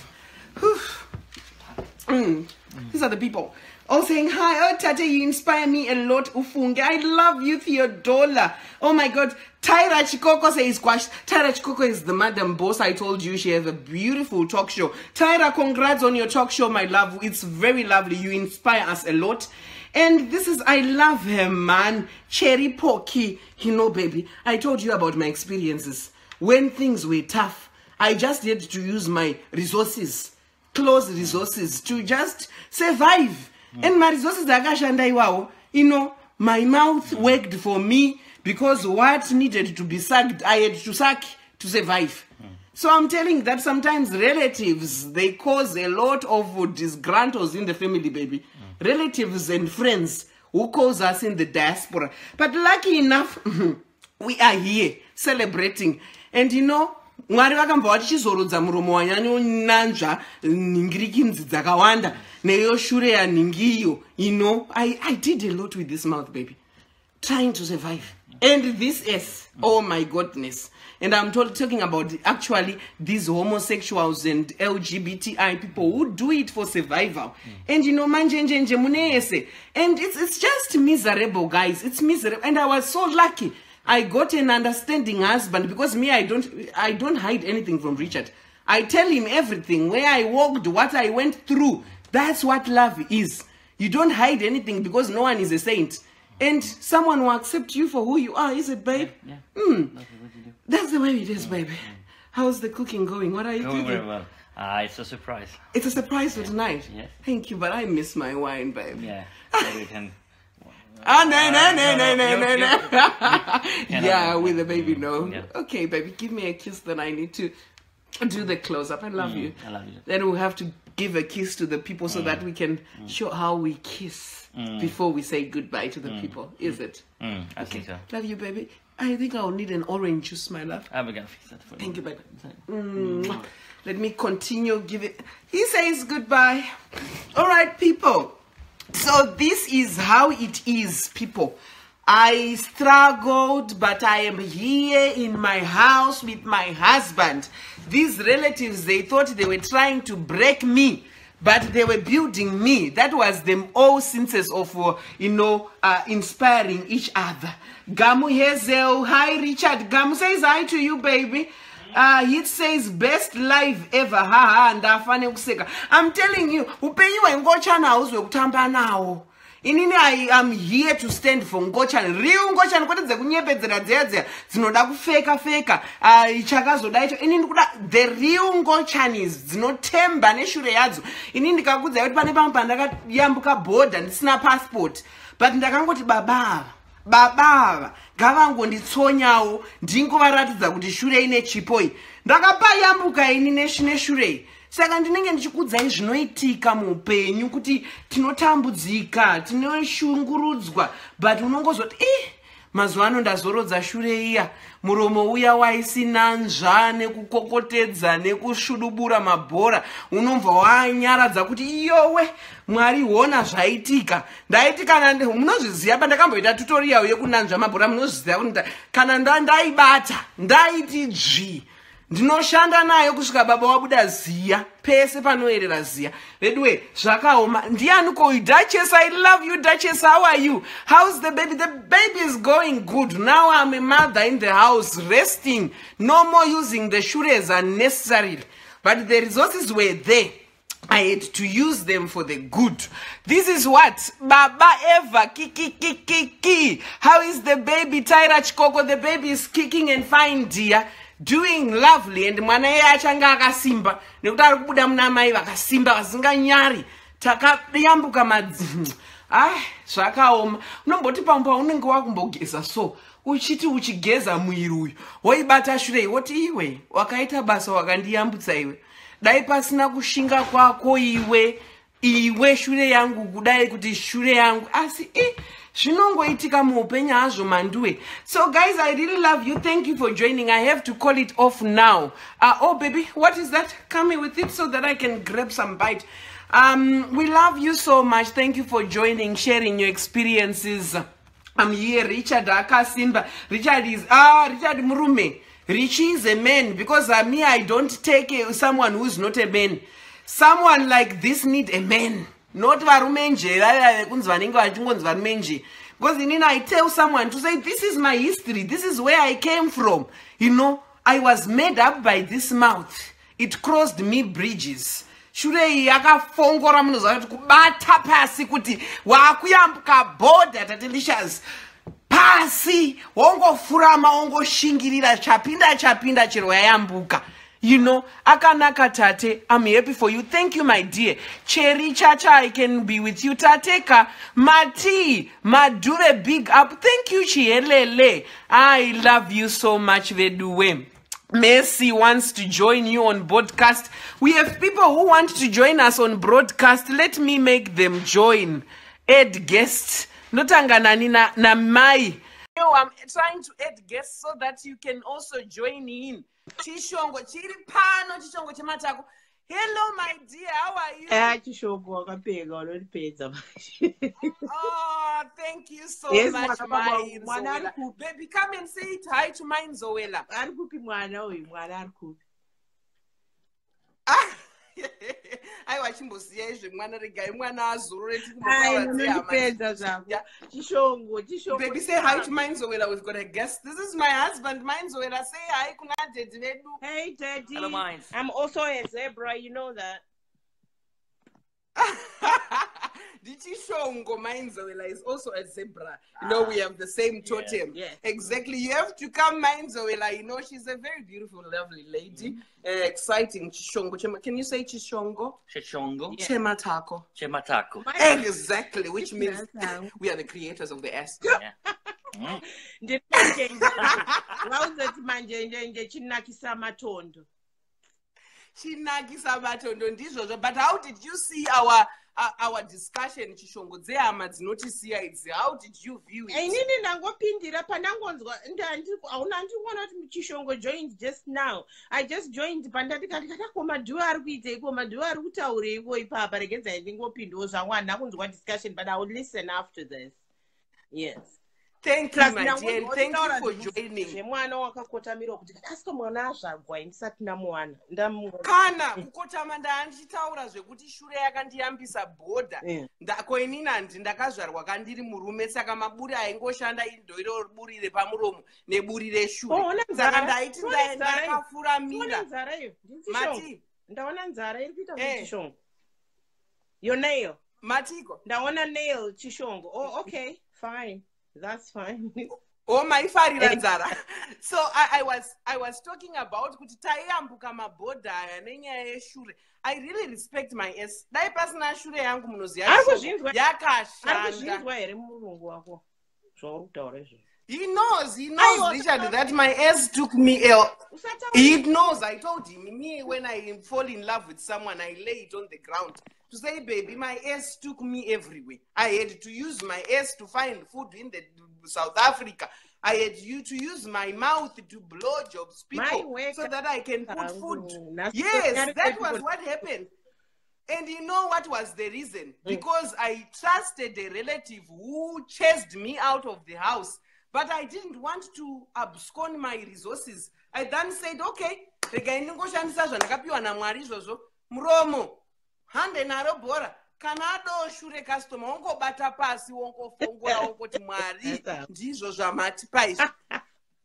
These are the people. All saying hi. Oh, Tate, you inspire me a lot. Ufunge. I love you, Theodola. Oh my God. Taira Chikoko says, Taira Chikoko is the Madam Boss. I told you she has a beautiful talk show. Taira, congrats on your talk show, my love. It's very lovely. You inspire us a lot. And this is, I love her, man. Cherry Pocky. Baby, I told you about my experiences. When things were tough, I just had to use my resources, close resources, to just survive. And my resources, my mouth worked for me because what needed to be sucked, I had to suck to survive. So I'm telling that sometimes relatives, they cause a lot of disgruntles in the family, baby. Relatives and friends who cause us in the diaspora. But lucky enough, we are here celebrating. And Mwari vakamba vachizorodza muromo wanyanyonanzva ningirikinzi dzakawanda neyo shure yaningiyo. I did a lot with this mouth, baby, trying to survive. And this is, oh my goodness. And I'm talking about actually these homosexuals and LGBTI people who do it for survival. And manjenjenje munese. And it's just miserable, guys. It's miserable. And I was so lucky. I got an understanding husband because me, I don't hide anything from Richard. I tell him everything, where I walked, what I went through. That's what love is. You don't hide anything because no one is a saint. And someone will accept you for who you are, is it, babe? Yeah. That's the way it is, baby. How's the cooking going? What are you doing? Very well. It's a surprise. It's a surprise for tonight? Yes. Thank you, but I miss my wine, babe. Yeah, so we can... No. Yeah, with the baby, no. Yeah. Okay, baby, give me a kiss, then I need to do the close-up. I love you. I love you. Then we'll have to give a kiss to the people so that we can show how we kiss before we say goodbye to the people. Is it? I think so. Love you, baby. I think I'll need an orange juice, my love. I'm gonna fix that for you. Thank you, baby. Let me continue giving. He says goodbye. All right, people. So this is how it is, people. I struggled, but I am here in my house with my husband. These relatives, they thought they were trying to break me, but they were building me. That was the all senses of, inspiring each other. Gamu Hazel, hi Richard. Gamu says hi to you, baby. He says best live ever. And I'm telling you, inini I am here to stand for Ngochani. Real Ngochani kwete dzekunyepedzera dzedze dzinoda kufeka feka ichakazoda icho inini kuda the real Ngochanis dzinotemba neshure yadzo. Inini ndikakudza kuti pane pamwe pandakayambuka border ndisina passport, but ndakangoti baba ngavangonditsonyawo ndingovaratidza kuti shure ine chipoi. Ndakapayambuka ini neshure. Saka ndinenge ndichikudzai zvinoitika muupenyu kuti tinotambudzika, tinoshungurudzwa, but unongozoti Mazuano ndazorodza shure iya. Muromo uya waisina nzva nekukokotedza nekushudubura mabhora. Unomva wanyaradza kuti iyowe Mwari wona zvaitika. Ndaiti kana munozviziva pandakamboita tutorial yekunanzva mabhora munozviziva kuti kana ndaibata ndaiti dzvi. Ndinoshanda nayo kusvika baba wabuda ziya pese panoerera ziya. Vedwe zvakaoma. Ndiani ko Duchess, I love you Duchess, how are you? How's the baby? The baby is going good. Now I'm a mother in the house resting. No more using the shures unnecessarily. But the resources were there. I had to use them for the good. This is what Baba Eva ki. How is the baby? Tyra Chikoko, the baby is kicking and fine, dear. Doing lovely, and mwana ye achanga akasimba nekuti ari kubuda muna mai vakasimba vasinganyari takayambuka madzi. Zvakaoma. Unomboti pamwe unenge wakumbogeza so uchiti uchigeza mwiri uyu woibata shure woti iwe wakaita basa wakandiyambutsa iwe. Dai pasina kushinga kwako iwe shure yangu kudai kuti shure yangu asi zvinongoitika muupenyu hazvo manduwe. So guys, I really love you. Thank you for joining. I have to call it off now. Oh baby, what is that? Come here with it so that I can grab some bite. We love you so much. Thank you for joining, sharing your experiences. I'm here, Richard Akasimba. Richard is Richard Murume. Richie is a man because me, I don't take someone who's not a man. Someone like this need a man. Not varumenje, because I tell someone to say, this is my history, this is where I came from. You know, I was made up by this mouth. It crossed me bridges. Shure yakafongora munhu kubata pasi kuti wakuyambuka border Tatelicious. Pasi wongofurama wongoshingirira chapinda chero yayambuka. You know, akanaka tate, I'm happy for you. Thank you, my dear. Cherry Chacha, I can be with you. Tateka, Mati, Madure, big up. Thank you, Chielele. I love you so much, Veduwe. Messi wants to join you on broadcast. We have people who want to join us on broadcast. Let me make them join. Add guests. Notanganani na mai. I'm trying to add guests so that you can also join in. Chishongo chiri pano chishongo chematako. Hello my dear, how are you? Chishongo wakapega unotipedza. Oh, thank you so much my Nzowela. Baby, come and say it hi to my Nzowela. Ari kupi mwana uyu, mwana ari kupi? Aiwa chimboziya izvi mwana regai mwana azororeti unotipedza zvako. Chishongo. Baby, say hi to my Nzowela. We've got a guest. This is my husband, my Nzowela. Say hi kuna daddy vedu. Hey daddy. Hello, mine. I'm also a zebra, you know that. Dichishongo, my Nzowela is also a zebra. You know, we have the same totem. Yeah. Exactly. You have to come, my Nzowela. You know, she's a very beautiful, lovely lady. Exciting. Chishongo. Can you say Chishongo? Chishongo. Yeah. Chematako. Chematako. Exactly, which means we are the creators of the S. Yeah. But how did you see our discussion Chishongo dzehama dzinotisiya idzi? How did you view it? Inini ndangopindira pandangonzwa ndikuona kuti Chishongo joined just now. I just joined pandati kati madhuwa ari kuiteiko, madhuwa ari kutaureiko ipapa, regedza ndingopindawo zvangu handina kunzwa discussion, but I will listen after this. Yes. Thank you, my dear. Thank you for joining. Mwana wakakotamira kuti asika mwana azvagwa ndisati ndamuwana. Kana kukotama ndaanditaura zvekuti shure yakandiyambisa bhodha. Ndako inini ndakazvarwa kandiri murume saka maburi aingoshanda indoriro burire pamuromo neburi reshure. Saka ndaiti ndakafuramira. Mati, ndaona nzara iri kuita kuti Chishongo. Your nail. Matiko. Ndaona nail Chishongo. Oh, okay. Fine. That's fine. Oh my Fariradzara. So I was talking about kuti taiyambuka mabhodha aya nenyaya yeshure. I really respect my S. Dai pasina shure yangu munoziya yakashanda. Here murungu wako. Zvaurikutaura izvo. He knows, Richard, that my S took me ill. He knows. I told him, me, when I fall in love with someone, I lay it on the ground. To say, baby, my S took me everywhere. I had to use my S to find food in the South Africa. I had to use my mouth to blow jobs people so that I can put food. Yes, that was what happened. And you know what was the reason? Because I trusted a relative who chased me out of the house, but I didn't want to abscond my resources. I then said, okay, muromo, hande naro bora. Kanado shure customer wonko bata pasi wonko fongora wonko timwari ndizvo zvamati paizvi.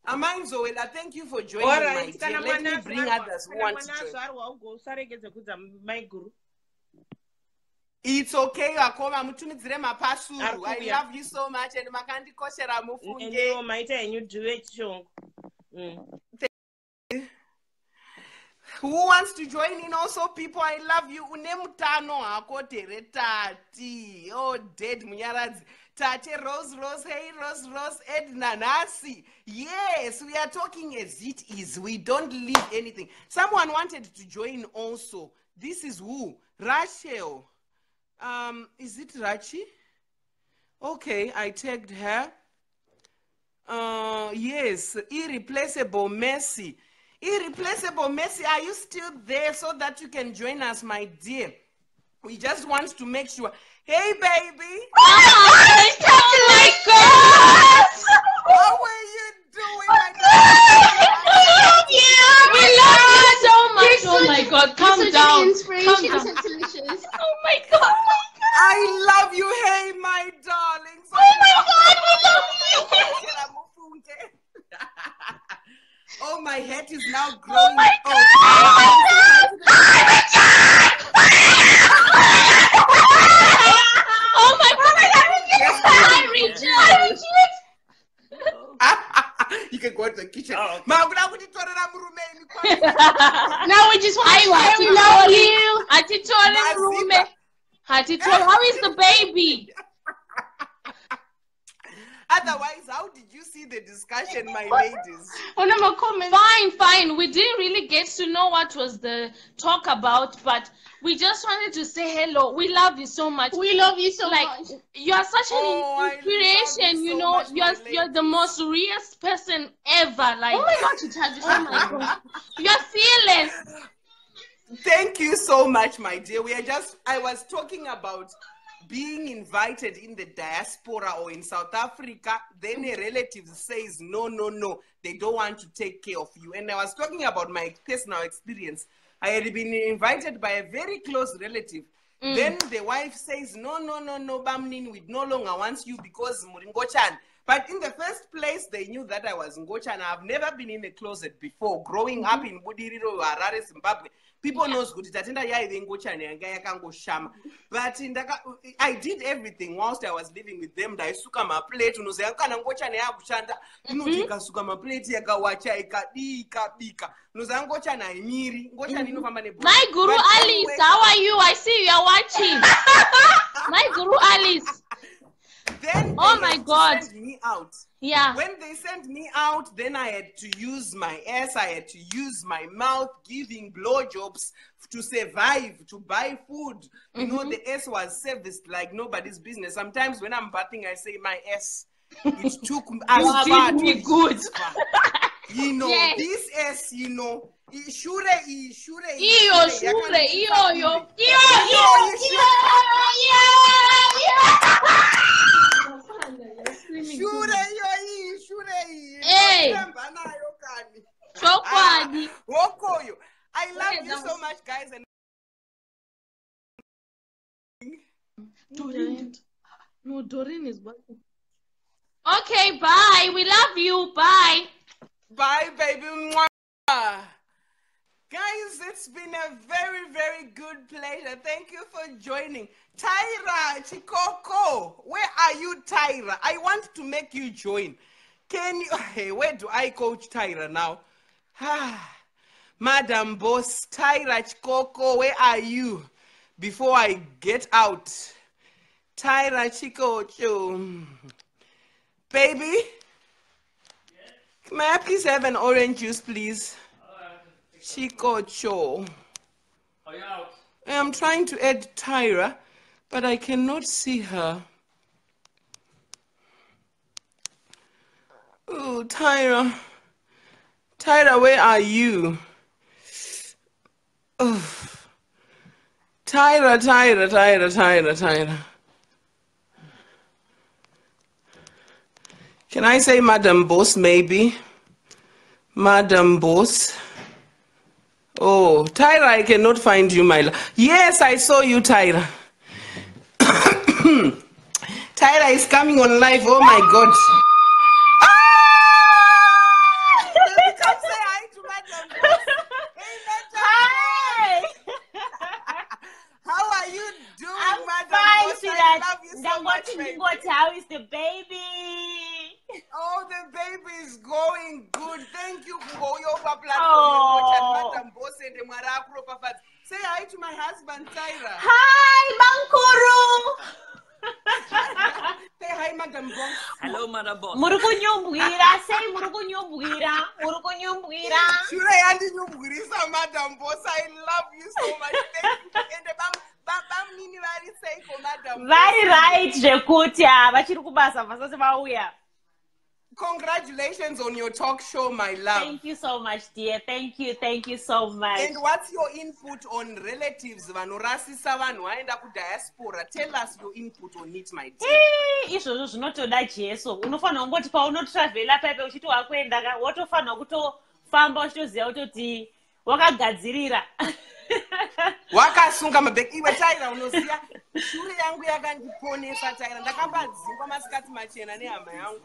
Amanzowela, thank you for joining my dear. Let me bring others who want to join. It's okay, Akoma mutumidzire mapasuru. I love you so much and makandikoshera mufunge. And maita and you do it chongo. Who wants to join in also, people? I love you. Unemutano akote retati. Oh, dead munyaradzi. Tate Rose, hey, Rose, Edna Nasi. Yes, we are talking as it is. We don't leave anything. Someone wanted to join also. This is who? Rachel. Is it Rachi? Okay, I tagged her. Yes, irreplaceable Messi. Irreplaceable Messi, are you still there so that you can join us, my dear? We just want to make sure. Hey, baby. Oh my God! How are you doing, my God? We love you so much. Oh my God, calm down. Inspiration, Tatelicious. Oh my God. I love you, hey, my darlings. Oh my God, we love you. Oh, my head is now growing. Oh my God. Oh my God. Hi, Richard. You can go to the kitchen. Oh, okay. Now we just want to say we love you. How is the baby? Otherwise, how did you see the discussion, my ladies? Fine. We didn't really get to know what was the talk about, but we just wanted to say hello. We love you so much. We love you so much. You are such an inspiration. You know, you're the most realest person ever. Like, oh my God, oh my God. You're fearless. Thank you so much, my dear. I was talking about being invited in the diaspora or in South Africa, then a relative says, no, they don't want to take care of you. And I was talking about my personal experience. I had been invited by a very close relative. Then the wife says, no, Bamnin, we no longer want you because Muringochan. But in the first place, they knew that I was Ngochan. I've never been in a closet before. Growing up in Budiriro, Harare, Zimbabwe, people knows good. But I did everything whilst I was living with them. I suka ma plate, My Guru Alice, how are you? I see you are watching. My Guru Alice. Then oh my God, send me out. Yeah. When they sent me out, then I had to use my ass. I had to use my mouth, giving blowjobs to survive, to buy food. You know, the ass was serviced like nobody's business. Sometimes when I'm bathing, I say my ass. It took us far me good. You know, yes. This ass, you know. Shure. Hey. I love you so much, guys. And Doreen is working. Okay, bye. We love you. Bye. Bye, baby. Guys, it's been a very, very good pleasure. Thank you for joining. Tyra Chikoko, where are you, Tyra? I want to make you join. Can you? Hey, where do I coach Tyra now? Madam Boss, Tyra Chikoko, where are you? Before I get out. Tyra Chikoko. Baby? Yes? May I please have an orange juice, please? Chikocho. Are you out? I'm trying to add Tyra, but I cannot see her. Oh, Tyra. Tyra, where are you? Oh. Tyra. Can I say Madam Boss, maybe? Madam Boss. Oh, Tyra, I cannot find you, my love. Yes, I saw you, Tyra. Tyra is coming on live. Oh, my God. Baby, come say hi to Madam Boss. Hey, Madam Hi! Boss. How are you doing, I'm Madam fine, Boss? sweetheart. I love you so much, baby. How is the baby? Oh, the baby is going good. Thank you for your platform. Oh. Madam Boss and Marakuro Papa. Say hi to my husband, Tyra. Hi, Bankuru. Say hi, Madam Boss. Hello, Madam Boss. Murukunyumbwira. Say murukunyumbwira. Shure yandi nyumbwirisa, Madam Boss. I love you so much. Thank you. And bam nini vari say for Madam Boss. Very right, Jekutia. Vachiri kubasa vasase vauya. Congratulations on your talk show, my love. Thank you so much, dear. Thank you so much. And what's your input on relatives vanorasisa vanhu vaenda kudiaspora? Tell us your input on it, my dear. Izvozvo zvinotoda Jesu. Unofanira kungoti paunotravela paipe uchiti wakuenda ka wotofanira kutofamba uchitoziva kutoti wakagadzirira. Wakasunga mabheki. Iwe Tyra unoziya shure yangu yakandiponesa Tyra. Ndakambadzingwa masikati machena nehama yangu.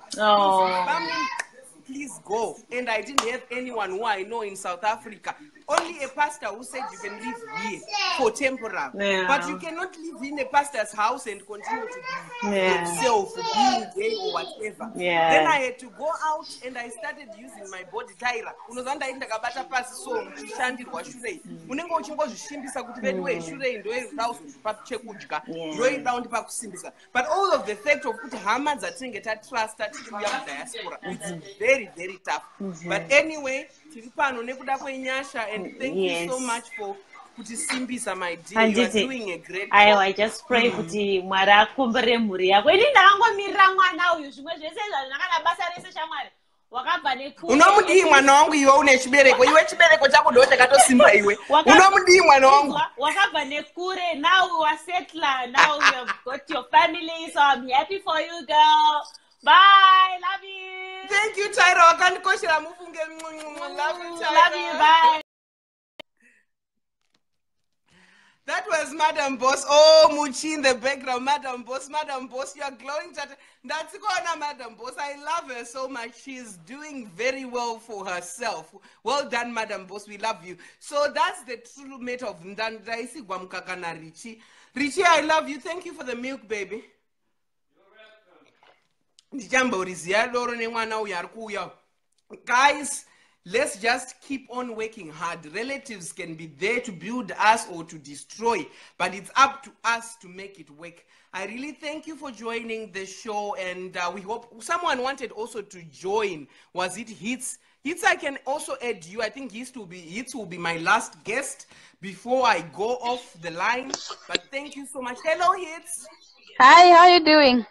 Please go. And I didn't have anyone who I know in South Africa. Only a pastor who said you can live here for temporary. Yeah. But you cannot live in a pastor's house and continue to be yourself, being gay or whatever. Yeah. Then I had to go out and I started using my body. Tyra, unozanda ndakabata pasi so mchishandirwa shure. Unenge uchingozvishimbisa kuti anyway shure ndoirauso chekudya. Ndoiraundi pakusimbisa. But all of the fact of kuti hama dzatinenge tatrasta tichiuya kudiaspora, it's very, very tough. But anyway, tiri pano nekuda kwenyasha. And thank you so much for kutisimbisa, my dear. You are doing a great job. I just pray kuti Mwari akumbire mhuri yako. Ini ndakangomirira mwana uyu zvimwe zvese zvandakana basa rese shamwari. Wakabva nekure. Unomudii mwana wangu iwe une chibereko. Iwe chibereko chako ndo chakatosimba iwe. Unomudii mwana wangu. Wakabva nekure. Now you are settler. Now you have got your family. So I'm happy for you, girl. Bye. Love you. Thank you, Tyra. Wakandikoshera mufunge. Love you, Tyra. Love you. Bye. That was Madam Boss. Oh, Muchi in the background. Madam Boss, you are glowing. That's Kona, Madam Boss. I love her so much. She's doing very well for herself. Well done, Madam Boss. We love you. So that's the true mate of Ndandaisi Gwamkakana Richie. Richie, I love you. Thank you for the milk, baby. Guys, let's just keep on working hard. Relatives can be there to build us or to destroy, but it's up to us to make it work. I really thank you for joining the show, and we hope someone wanted also to join. Was it Hits? Hits, I can also add you. I think Hits will be my last guest before I go off the line. But thank you so much. Hello, Hits. Hi, how are you doing?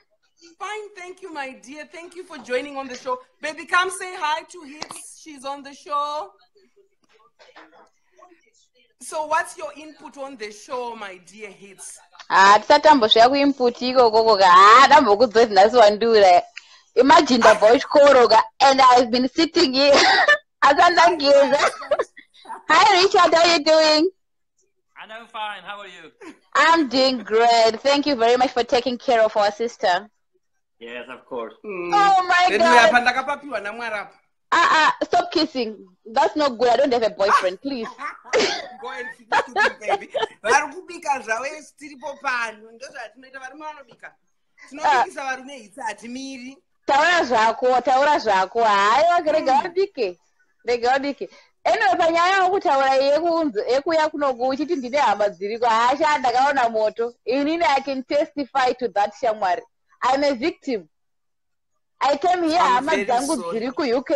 Fine, thank you, my dear. Thank you for joining on the show. Baby, come say hi to Hits. She's on the show. So what's your input on the show, my dear Hits? Tisatambosvika kuinput ikoko ka ndambokudzwa zvinaswandura. Imagine the voice koroga, and I've been sitting here. Hi Richard, how are you doing? I'm fine. How are you? I'm doing great. Thank you very much for taking care of our sister. Yes, of course. Oh my God. Stop kissing. That's not good. I don't have a boyfriend, please. Go and fix it, baby. Taura zvako. Hayi rega wabike. Eno panyaya yokutaura yekuya kunoku uchiti ndine hama dziriko hasha ndakaona moto. Inini I can testify to that, shamwari. I'm a victim. I came here, hama dzangu dziri ku UK.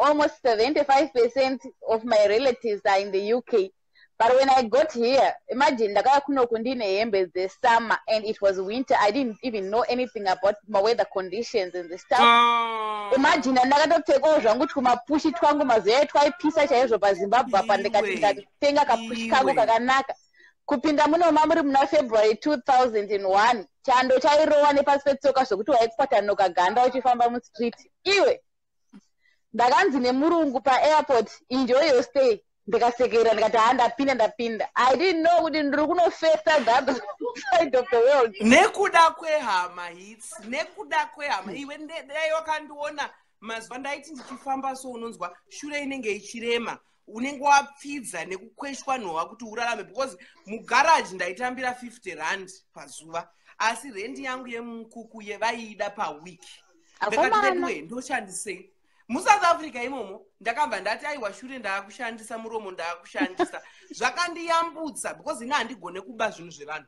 Almost 75% of my relatives are in the UK. But when I got here, imagine ndakaya kuno kundine hembe the summer and it was winter. I didn't even know anything about my weather conditions and the stuff. Imagine ndakatopfekawo zvangu tumapushi twangu mazuva twaipisa chaizvo paZimbabwe apa ndikati ndikatenga kapushi kangu kakanaka. Kupinda munoma muri muna February 2001 chando chairowa nepasi petsoka zvokuti waikwatannoka ganda uchifamba mustreet. Iwe ndakanzi nemurungu paairport, enjoy your stay. Ndikasekera ndikati ndapinda. I didn't know kuti ndiri kunofesa the other side of the world. Nekuda kwehama hits, nekuda kwehama. Iwe dai wakandiona mazuva ndaiti ndichifamba so unonzwa shure inenge ichirema. Unenge wapfidza nekukweshwa nhova kuti urarame because mugarage ndaitambira 50 rand pazuva. Asi rendi yangu yemukuku yevaida pawiki. Ndakati ndoshandisei. MuSouth Africa imomo ndakabva ndati aiwa shure ndaakushandisa muromo ndaakushandisa zvakandiyambutsa because ina handigone kuba zvinhu zvevanhu,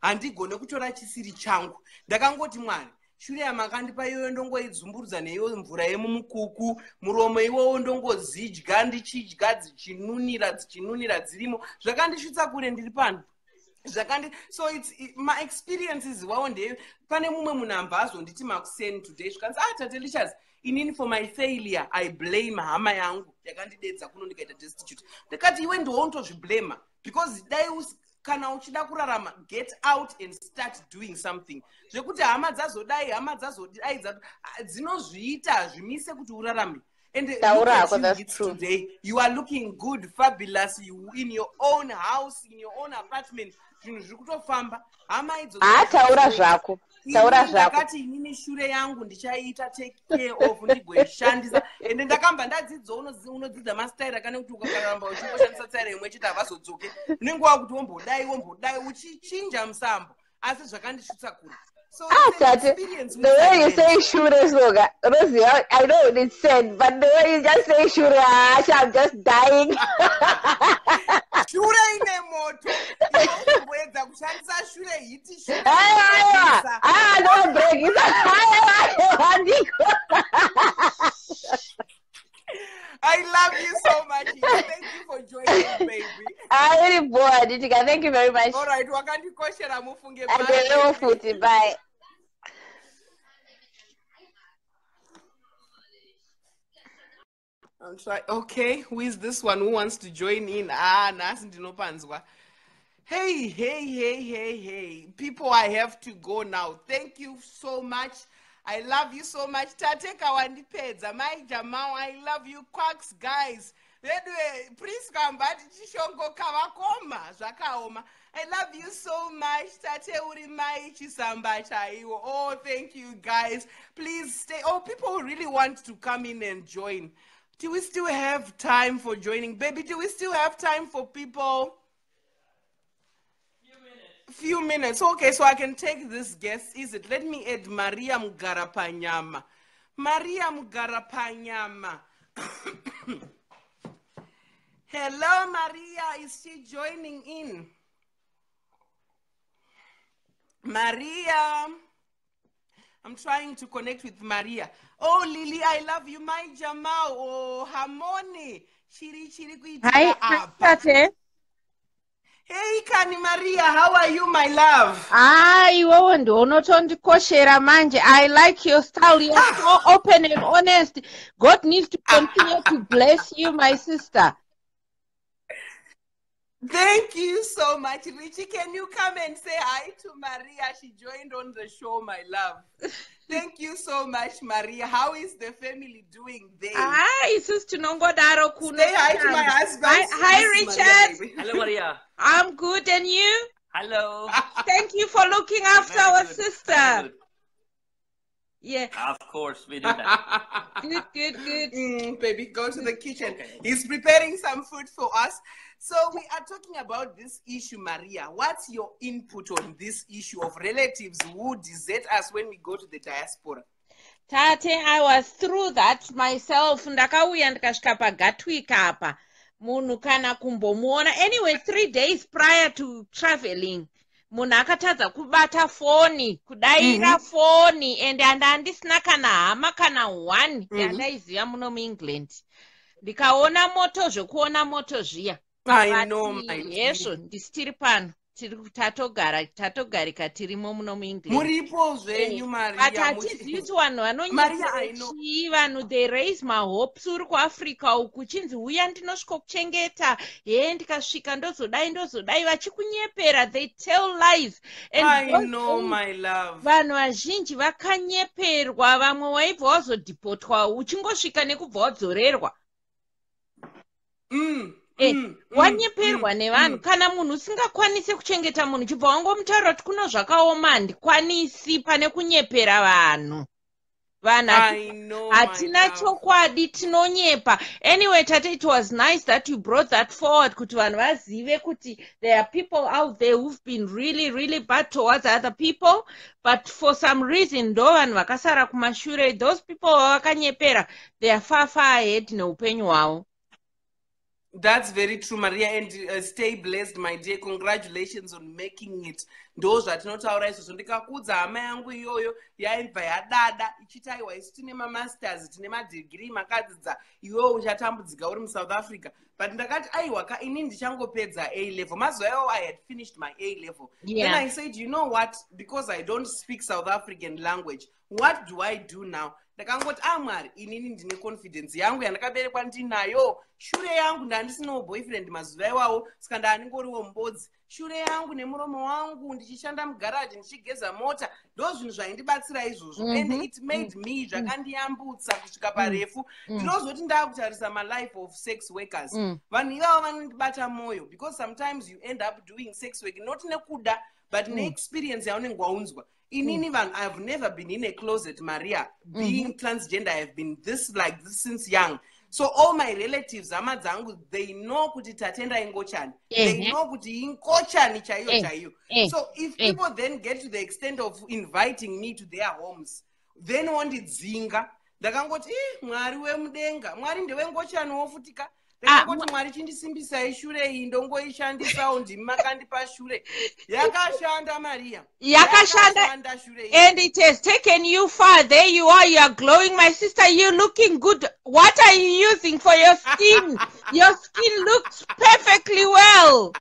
handigone kutora chisiri changu. Ndakangoti Mwari, shure yamakandipa iyoyo ndongoidzumburudza neiyo mvura yemumukuku, muromo iwowo ndongozidya ndichidya dzichinunira dzirimo, zvakandisvitsa kure ndiri pano. So my experiences wawo ndeye pane mumwe munhu ambazo nditi makuseni today zvikanzi Tatelicious, inini for my failure I blame hama yangu yakandidedza kuno ndikaita destitute. Ndakati iwe ndowontozviblema because dai kana uchida kurarama get out and start doing something. Zvekuti hama dzazodai dzinozviita zvimise kuti urarame. And today you are looking good, fabulous, you in your own house, in your own apartment. Taura zvako. Ndakati inini shure yangu ndichaita take care of ndigoishandisa ende ndakamba ndadzidza unodzidza mastaira kana kuti ukaramba uchingoshandisa tsaira imwe chete havazodzoke unenge wakuti wombodai uchichinja musambo asi zvakandisvitsa kure. So the way you say shure sloga, Rosie, I know what it said, but the way you just say shure, I'm just dying. Shure ine moto. Weza kushandisa shure hiti shure. Don't break it. I love you so much. Thank you for joining, baby. I'm really bored, Ditika. Thank you very much. All right, wakandi question amufunge bye. Bye. I'm trying. Okay, who is this one who wants to join in? Nasi ndinopanzwa. Hey. People, I have to go now. Thank you so much. I love you so much. Tateka wandipedza. My Jamal, I love you. Quacks, guys. Please come back. Chishongo kawakoma. Zvakaoma. I love you so much. Tate uri mai chisamba chaiwo. Oh, thank you, guys. Please stay. Oh, people really want to come in and join. Do we still have time for joining? Baby, do we still have time for people? Few minutes. Okay, so I can take this guest. Is it? Let me add Maria Mugarapanyama. Maria Mugarapanyama. Hello, Maria. Is she joining in? Maria. I'm trying to connect with Maria. Oh, Lily, I love you. My Jamal. Oh, Harmony. Hi, Tate. Hey, Kani Maria, how are you, my love? I like your style. You're so open and honest. God needs to continue to bless you, my sister. Thank you so much, Richie. Can you come and say hi to Maria? She joined on the show, my love. Thank you so much, Maria. How is the family doing there? Hi, sister Nongodaro Kuno. Say hi to my husband. Hi, Richard. Maria, hello, Maria. I'm good, and you? Hello. Thank you for looking after our sister. Yeah. Of course, we do that. Good. Baby, go to the kitchen. He's preparing some food for us. So we are talking about this issue, Maria. What's your input on this issue of relatives who desert us when we go to the diaspora? Tate, I was through that myself. Ndakauya ndikasvika paGatwick apa. Munhu kana kumbomuona. Anyway, 3 days prior to traveling, munhu akatadza kubata foni, kudaira foni, and handisina kana hama kana one yandaiziva muno muEngland. Ndikaona moto zvokuona moto zviya. I know, my hezvo ndisi tiri pano tatogarika tirimo muno muenglish muripo zvenyu but Maria hatizivi kuti vanhu vanonyepera chii vanhu they raise mahopes uri kuafrica uku chinzi uya ndinosvika kuchengeta ndikasvika ndozodai vachikunyepera they tell lies and I know, my love. vanhu vazhinji vakanyeperwa vamwe waibva wazodhipotwa uchingosvika nekubva wadzorerwa wanyeperwa nevanhu kana munhu usingakwanisi kuchengeta munhu chibva wangomutaura kuti kuno zvakaoma handikwanisi pane kunyepera vanhu hatina chokwadi tinonyepa anyway tate it was nice that you brought that forward kuti vanhu vazive kuti there are people out there who've been really really bad towards other people but for some reason ndo vanhu vakasara kumashure those people vavakanyepera they are far ahead neupenyu hwavo. That's very true, Maria, and stay blessed, my dear. Congratulations on making it. Those that not our rights, so ndikakudza hama yangu iyoyo yaibva yadada ichitaiwa isi tine masters tine degree makadzidza iwewe uchatambudzika uri South Africa but ndakati aiwa ini ndichangopedza A level mazuva iwayo I had finished my A level. Then I said, you know what, because I don't speak South African language, what do I do now? Ndakangoti Mwari inini ndine confidence yangu yandakaberekwa ndinayo, shure yangu ndandisino boyfriend mazuva iwawo saka ndandingoriwo mbodzi, shure yangu nemuromo wangu ndichishanda mugaraji ndichigeza mota ndozvinhu zvaindibatsira izvozvo and it made me zvakandiyambutsa kusvika parefu ndinozoti ndakutarisa life of sex workers vanhu ivavo vanondibata moyo because sometimes you end up doing sex work not nekuda but neexperience yaunenge waunzwa. Inini vanhu, I have never been in a closet, Maria. Being transgender, I have been like this since young. So all my relatives, amadzangu, they know kuti tatenda ingochani. They know kuti ingochani chayo. So if people then get to the extent of inviting me to their homes, then wondidzinga. Ndakangoti, Mwari wemudenga, Mwari ndewengochani wofutika. Ndakangoti Mwari chindisimbisa ishure iyi ndongoishandisawo ndimi makandipa shure. Yakashanda Maria. Yakashanda shure. And it has taken you far. There you are glowing, my sister. You're looking good. What are you using for your skin? Your skin looks perfectly well.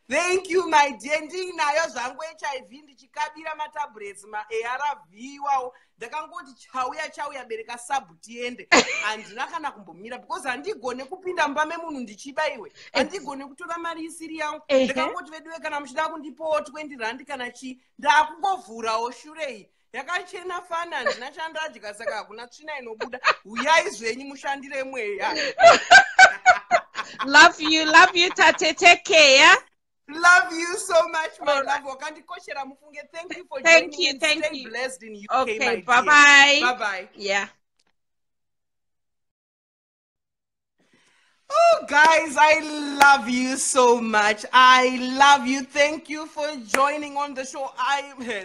Thank you, my dear. Ndinayo zvangu HIV ndichikabira matablets ARV iwawo. Ndakangoti chauya bereka sabutiende andina kana kumbomira because handigone kupinda mumba memunhu ndichibaiwe, handigone kutora mari isiri yangu. Ndakangoti veduwe kana muchida kundipowo 20 rand kana chi ndakungovhurawo shure iyi yakachena fana handina chandadya saka hakuna tsvina inobuda. Uyai zvenyu mushandire mweya. Love you tate, take care. Love you so much, my love. Thank you for joining me. Stay blessed in UK, okay, my bye-bye. Dear. Bye-bye. Yeah. Oh, guys, I love you so much. I love you. Thank you for joining on the show.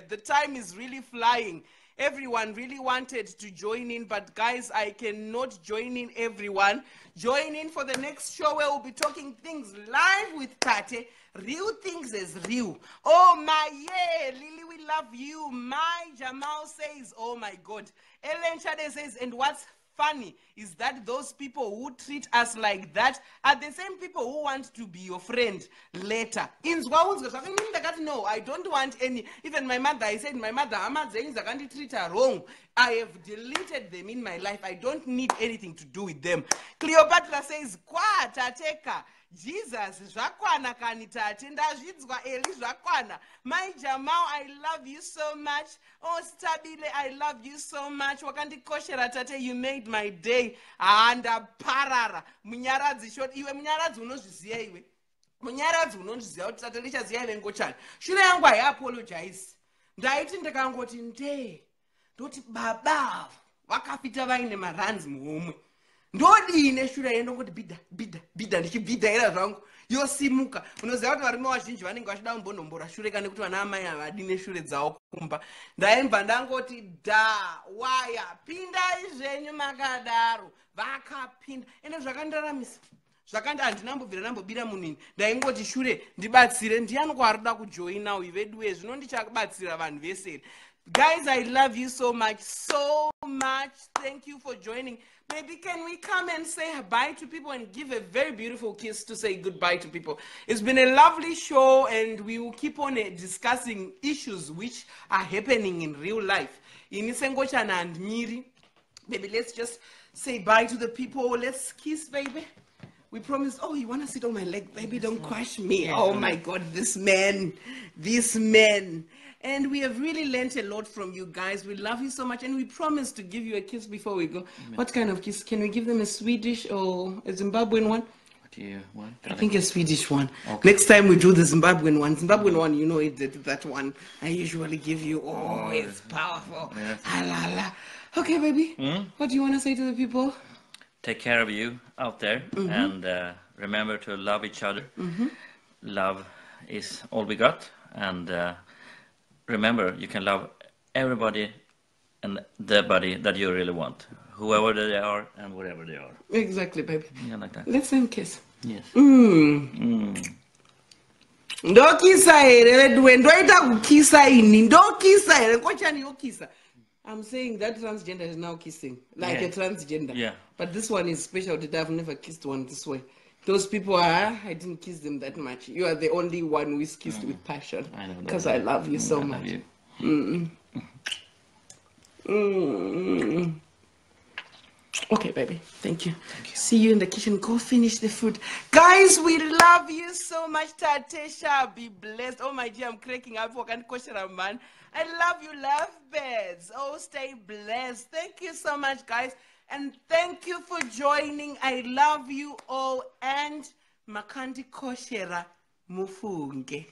The time is really flying. Everyone really wanted to join in, but guys, I cannot join in everyone. Join in for the next show where we'll be talking things live with Tate. Real things as real. Oh my, yeah, Lily, we love you. My Jamal says, oh my God. Ellen Shade says, and what's funny is that those people who treat us like that are the same people who want to be your friend later. No, I don't want any. Even my mother, I said, my mother, I treat her wrong. I have deleted them in my life. I don't need anything to do with them. Cleopatra says, Kwa tateka. Jesus, zvakwana kanitate ndazvidzwa Eli zvakwana. My Jamal, I love you so much. Oh Stabile, I love you so much. Wakandikoshera tate, you made my day. Anda parara. Munyaradzi short. Iwe munyaradzi unozviziya iwe. Munyaradzi unozviziya kuti Tatelicious yaive ngochani. Shure yangu I apologize. Ndaiti ndakangoti ndoti baba vakapita vaine maranzi muhomwe. Ndodine shure yendo ngoti bidha ndichibhidha era zvangu yosimuka. Unoziva kuti varume vazhinji vanenge vachida kumbonombora shure kana kuti vana amai havadine shure dzavo kumba. Ndaimba ndangoti waya pindai zvenyu makadaro vakapinda ende zvakandaramisa handinambobvira nambobira munini. Ndaingoti shure ndibatsire ndiani kwarida kujoina uyu veduwe zvino ndichabatsira vanhu veseri. Guys, I love you so much, so much. Thank you for joining. Maybe can we come and say bye to people and give a very beautiful kiss to say goodbye to people? It's been a lovely show, and we will keep on discussing issues which are happening in real life. Inisengochana and Miri. Baby, let's just say bye to the people. Let's kiss, baby. We promised. Oh, you want to sit on my leg? Baby, don't crush me. Oh, my God, this man. And we have really learnt a lot from you guys. We love you so much. And we promise to give you a kiss before we go. What kind of kiss? Can we give them a Swedish or a Zimbabwean one? What do you want? I think a Swedish one. Okay. Next time we do the Zimbabwean one. Zimbabwean one, you know, that one I usually give you. Oh, it's powerful. Yes. Ah, la, la. Okay, baby. What do you want to say to the people? Take care of you out there, and remember to love each other. Love is all we got, and remember, you can love everybody and the body that you really want, whoever they are and wherever they are. Exactly, baby. Yeah, like that. Let's end kiss. Yes. Ndokisa here, ndoita kukisa ini, ndokisa here, kochani yokisa. I'm saying that transgender is now kissing, like a transgender. Yeah. But this one is special today. I've never kissed one this way. Those people I didn't kiss them that much. You are the only one who is kissed with passion. I know that. Because I love you so much. Love you. Okay, baby. Thank you. See you in the kitchen. Go finish the food. Guys, we love you so much. Tatesha, be blessed. Oh, my dear, I'm cracking up. Man. I love you, love birds. Oh, stay blessed. Thank you so much, guys. And thank you for joining. I love you all. And Makandi Koshera Mufunge.